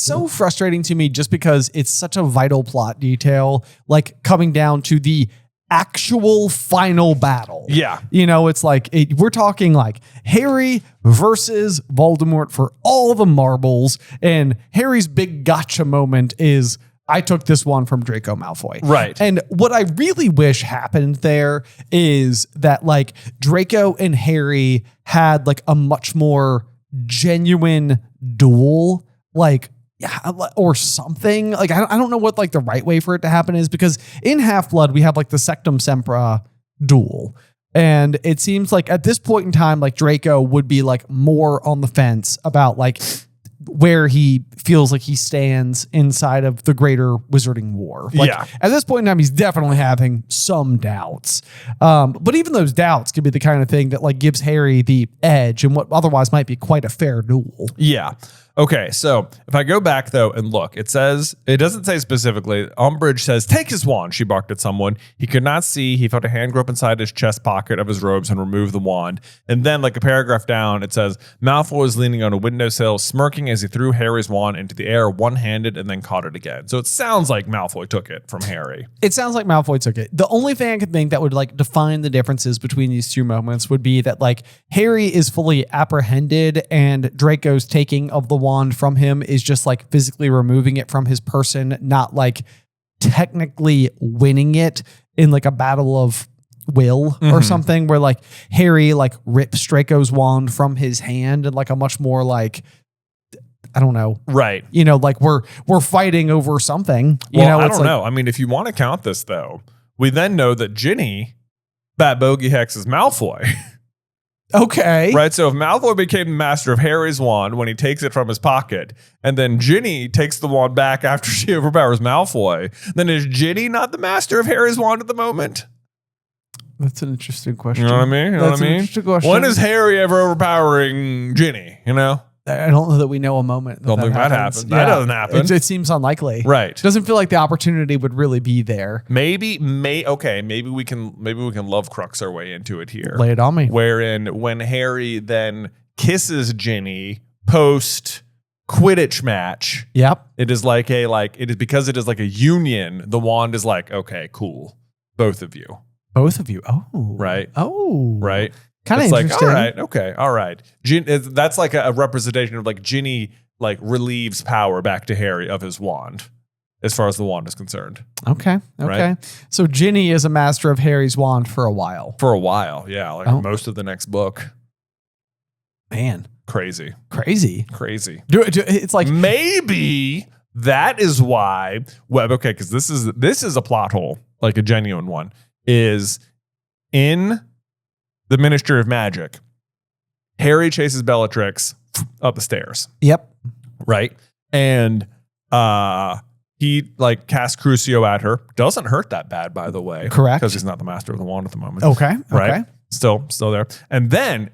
[SPEAKER 2] so frustrating to me just because it's such a vital plot detail, like coming down to the actual final battle.
[SPEAKER 1] Yeah.
[SPEAKER 2] It's like we're talking like Harry versus Voldemort for all the marbles, and Harry's big gotcha moment is I took this one from Draco Malfoy.
[SPEAKER 1] Right.
[SPEAKER 2] And what I really wish happened there is that like Draco and Harry had like a much more genuine duel, like, or something. Like, I don't know what like the right way for it to happen is, because in Half-Blood, we have like the Sectum Sempra duel. And it seems like at this point in time, like Draco would be like more on the fence about like where he feels like he stands inside of the greater Wizarding War. Like, at this point in time, he's definitely having some doubts. But even those doubts could be the kind of thing that like gives Harry the edge in what otherwise might be quite a fair duel.
[SPEAKER 1] Yeah. Okay, so if I go back though and look, it doesn't say specifically. Umbridge says, take his wand. She barked at someone. He could not see. He felt a hand grope inside his chest pocket of his robes and remove the wand. And then like a paragraph down, it says, Malfoy was leaning on a windowsill, smirking as he threw Harry's wand into the air one-handed and then caught it again. So it sounds like Malfoy took it from Harry.
[SPEAKER 2] It sounds like Malfoy took it. The only thing I could think that would like define the differences between these two moments would be that like Harry is fully apprehended and Draco's taking of the wand from him is just like physically removing it from his person, not like technically winning it in like a battle of will or something, where like Harry like rips Draco's wand from his hand and like a much more like, I don't know.
[SPEAKER 1] Right.
[SPEAKER 2] Like we're fighting over something.
[SPEAKER 1] I don't know. I mean, if you want to count this though, we then know that Ginny, Bat Bogey Hex, is Malfoy.
[SPEAKER 2] Okay.
[SPEAKER 1] Right. So if Malfoy became the master of Harry's wand when he takes it from his pocket, and then Ginny takes the wand back after she overpowers Malfoy, then is Ginny not the master of Harry's wand at the moment?
[SPEAKER 2] That's an interesting question.
[SPEAKER 1] You know what I mean?
[SPEAKER 2] That's an interesting question.
[SPEAKER 1] When is Harry ever overpowering Ginny?
[SPEAKER 2] I don't know that we know a moment.
[SPEAKER 1] Don't think that happens.
[SPEAKER 2] Yeah.
[SPEAKER 1] That doesn't happen.
[SPEAKER 2] It seems unlikely.
[SPEAKER 1] Right.
[SPEAKER 2] It doesn't feel like the opportunity would really be there.
[SPEAKER 1] Maybe we can love crux our way into it here.
[SPEAKER 2] Lay it on me.
[SPEAKER 1] Wherein when Harry then kisses Ginny post Quidditch match.
[SPEAKER 2] Yep.
[SPEAKER 1] It is because it is like a union. The wand is like, okay, cool. Both of you.
[SPEAKER 2] Oh.
[SPEAKER 1] Right.
[SPEAKER 2] Oh.
[SPEAKER 1] Right.
[SPEAKER 2] Kind of interesting.
[SPEAKER 1] Like, all right, okay, all right. That's like a representation of like Ginny like relieves power back to Harry of his wand, as far as the wand is concerned.
[SPEAKER 2] Okay.
[SPEAKER 1] Right?
[SPEAKER 2] So Ginny is a master of Harry's wand for a while.
[SPEAKER 1] Yeah, like most of the next book.
[SPEAKER 2] Man,
[SPEAKER 1] crazy.
[SPEAKER 2] It's like
[SPEAKER 1] maybe that is why. Well, okay, because this is a plot hole, like a genuine one. Is in the Ministry of Magic, Harry chases Bellatrix up the stairs.
[SPEAKER 2] Yep.
[SPEAKER 1] Right. And he like casts Crucio at her. Doesn't hurt that bad, by the way.
[SPEAKER 2] Correct.
[SPEAKER 1] Because he's not the master of the wand at the moment.
[SPEAKER 2] Okay.
[SPEAKER 1] Right. Still there. And then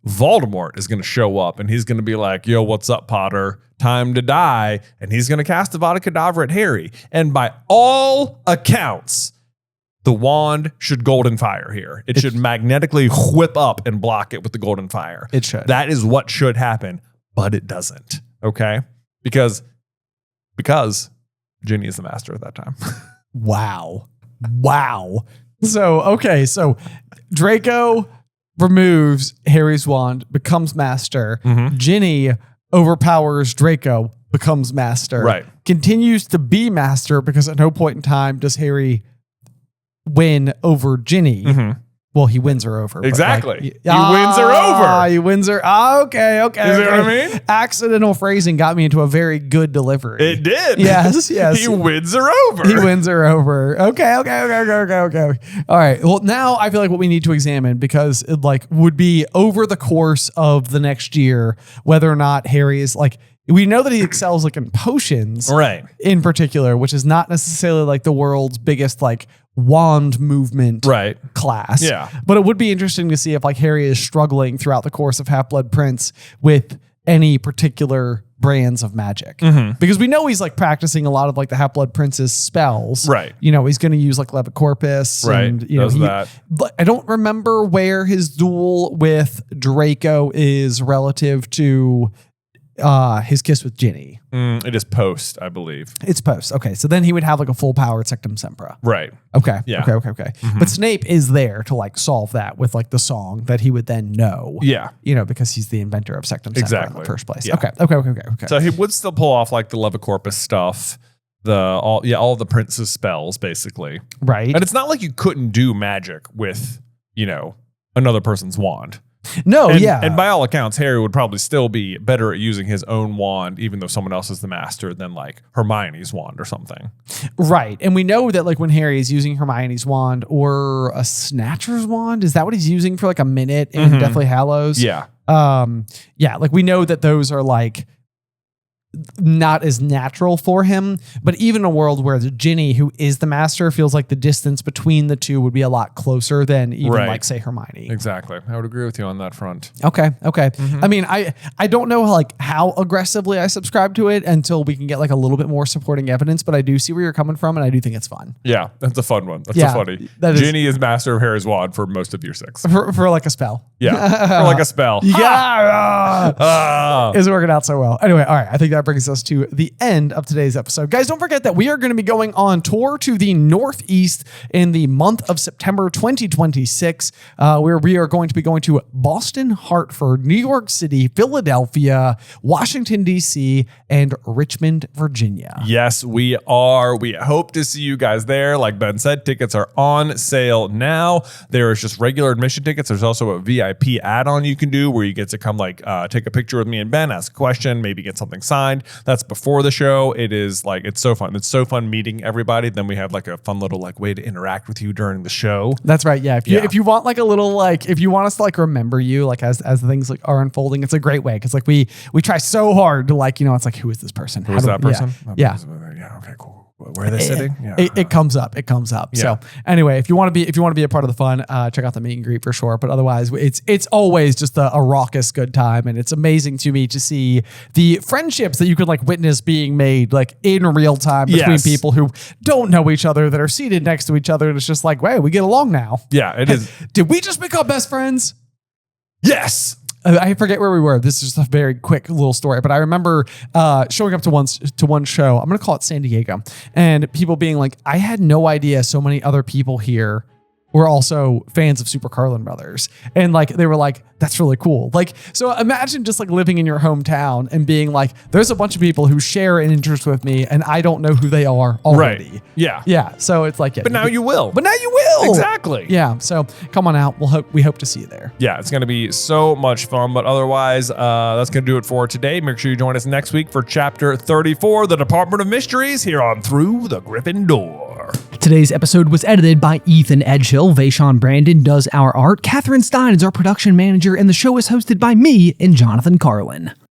[SPEAKER 1] Voldemort is going to show up and he's going to be like, yo, what's up, Potter? Time to die. And he's going to cast Avada Kedavra at Harry. And by all accounts, the wand should golden fire here. It should magnetically whip up and block it with the golden fire.
[SPEAKER 2] It should.
[SPEAKER 1] That is what should happen, but it doesn't. Okay? Because Ginny is the master at that time.
[SPEAKER 2] Wow. So Draco removes Harry's wand, becomes master. Ginny overpowers Draco, becomes master.
[SPEAKER 1] Right.
[SPEAKER 2] Continues to be master because at no point in time does Harry win over Ginny. Well, he wins her over.
[SPEAKER 1] Exactly. He wins her over.
[SPEAKER 2] He wins her. Okay.
[SPEAKER 1] You see what I mean?
[SPEAKER 2] Accidental phrasing got me into a very good delivery.
[SPEAKER 1] It did.
[SPEAKER 2] Yes.
[SPEAKER 1] He wins her over.
[SPEAKER 2] He wins her over. Okay. All right. Well, now I feel like what we need to examine, because it would be over the course of the next year, whether or not Harry is we know that he excels in potions,
[SPEAKER 1] right?
[SPEAKER 2] In particular, which is not necessarily the world's biggest wand movement class.
[SPEAKER 1] Yeah.
[SPEAKER 2] But it would be interesting to see if Harry is struggling throughout the course of Half-Blood Prince with any particular brands of magic. Because we know he's practicing a lot of the Half-Blood Prince's spells.
[SPEAKER 1] Right.
[SPEAKER 2] He's going to use Levicorpus.
[SPEAKER 1] Right.
[SPEAKER 2] And,
[SPEAKER 1] that.
[SPEAKER 2] I don't remember where his duel with Draco is relative to his kiss with Ginny.
[SPEAKER 1] It is post, I believe.
[SPEAKER 2] It's post. Okay. So then he would have a full powered Sectum Sempra.
[SPEAKER 1] Right.
[SPEAKER 2] Okay.
[SPEAKER 1] Yeah.
[SPEAKER 2] Okay. But Snape is there to solve that with the song that he would then know.
[SPEAKER 1] Yeah.
[SPEAKER 2] Because he's the inventor of Sectum Sempra in the first place.
[SPEAKER 1] Yeah.
[SPEAKER 2] Okay.
[SPEAKER 1] So he would still pull off the Levicorpus stuff, all the prince's spells basically.
[SPEAKER 2] Right.
[SPEAKER 1] And it's not you couldn't do magic with, another person's wand.
[SPEAKER 2] No,
[SPEAKER 1] And by all accounts, Harry would probably still be better at using his own wand, even though someone else is the master, than Hermione's wand or something.
[SPEAKER 2] Right. And we know that when Harry is using Hermione's wand or a Snatcher's wand, is that what he's using for a minute in Deathly Hallows?
[SPEAKER 1] Yeah.
[SPEAKER 2] We know that those are not as natural for him, but even in a world where Ginny, who is the master, feels the distance between the two would be a lot closer than even say Hermione.
[SPEAKER 1] Exactly. I would agree with you on that front.
[SPEAKER 2] Okay. I mean, I don't know how aggressively I subscribe to it until we can get a little bit more supporting evidence, but I do see where you're coming from, and I do think it's fun.
[SPEAKER 1] Yeah, that's a fun one. That's funny. Ginny is master of Harry's wand for most of year 6.
[SPEAKER 2] For a spell.
[SPEAKER 1] Yeah, for a spell.
[SPEAKER 2] Yeah. It's working out so well. Anyway, all right. I think that brings us to the end of today's episode. Guys, don't forget that we are going to be going on tour to the Northeast in the month of September 2026, where we are going to be going to Boston, Hartford, New York City, Philadelphia, Washington, D.C., and Richmond, Virginia.
[SPEAKER 1] Yes, we are. We hope to see you guys there. Like Ben said, tickets are on sale now. There is just regular admission tickets. There's also a VIP add-on you can do where you get to come take a picture with me and Ben, ask a question, maybe get something signed. That's before the show. It is it's so fun. It's so fun meeting everybody. Then we have a fun little way to interact with you during the show.
[SPEAKER 2] That's right. Yeah. If you want a little if you want us to remember you as things are unfolding, it's a great way because we try so hard to it's who is this person?
[SPEAKER 1] Who is that person?
[SPEAKER 2] Yeah.
[SPEAKER 1] Yeah. Okay. Cool. Where are they sitting? Yeah.
[SPEAKER 2] It comes up. Yeah. So anyway, if you want to be a part of the fun, check out the meet and greet for sure. But otherwise, it's always just a raucous good time, and it's amazing to me to see the friendships that you can witness being made in real time between people who don't know each other that are seated next to each other, and it's just hey, we get along now.
[SPEAKER 1] Yeah, it is.
[SPEAKER 2] Did we just become best friends?
[SPEAKER 1] Yes.
[SPEAKER 2] I forget where we were. This is just a very quick little story, but I remember showing up to one show. I'm going to call it San Diego, and people being I had no idea so many other people here were also fans of Super Carlin Brothers. And they were that's really cool. So imagine just living in your hometown and being there's a bunch of people who share an interest with me and I don't know who they are already.
[SPEAKER 1] Right. Yeah.
[SPEAKER 2] Yeah. So it's
[SPEAKER 1] But now you will. Exactly.
[SPEAKER 2] Yeah. So come on out. We hope to see you there.
[SPEAKER 1] Yeah. It's going to be so much fun. But otherwise, that's going to do it for today. Make sure you join us next week for Chapter 34, The Department of Mysteries, here on Through the Griffin Door.
[SPEAKER 3] Today's episode was edited by Ethan Edghill. Vaishon Brandon does our art. Catherine Stein is our production manager, and the show is hosted by me and Jonathan Carlin.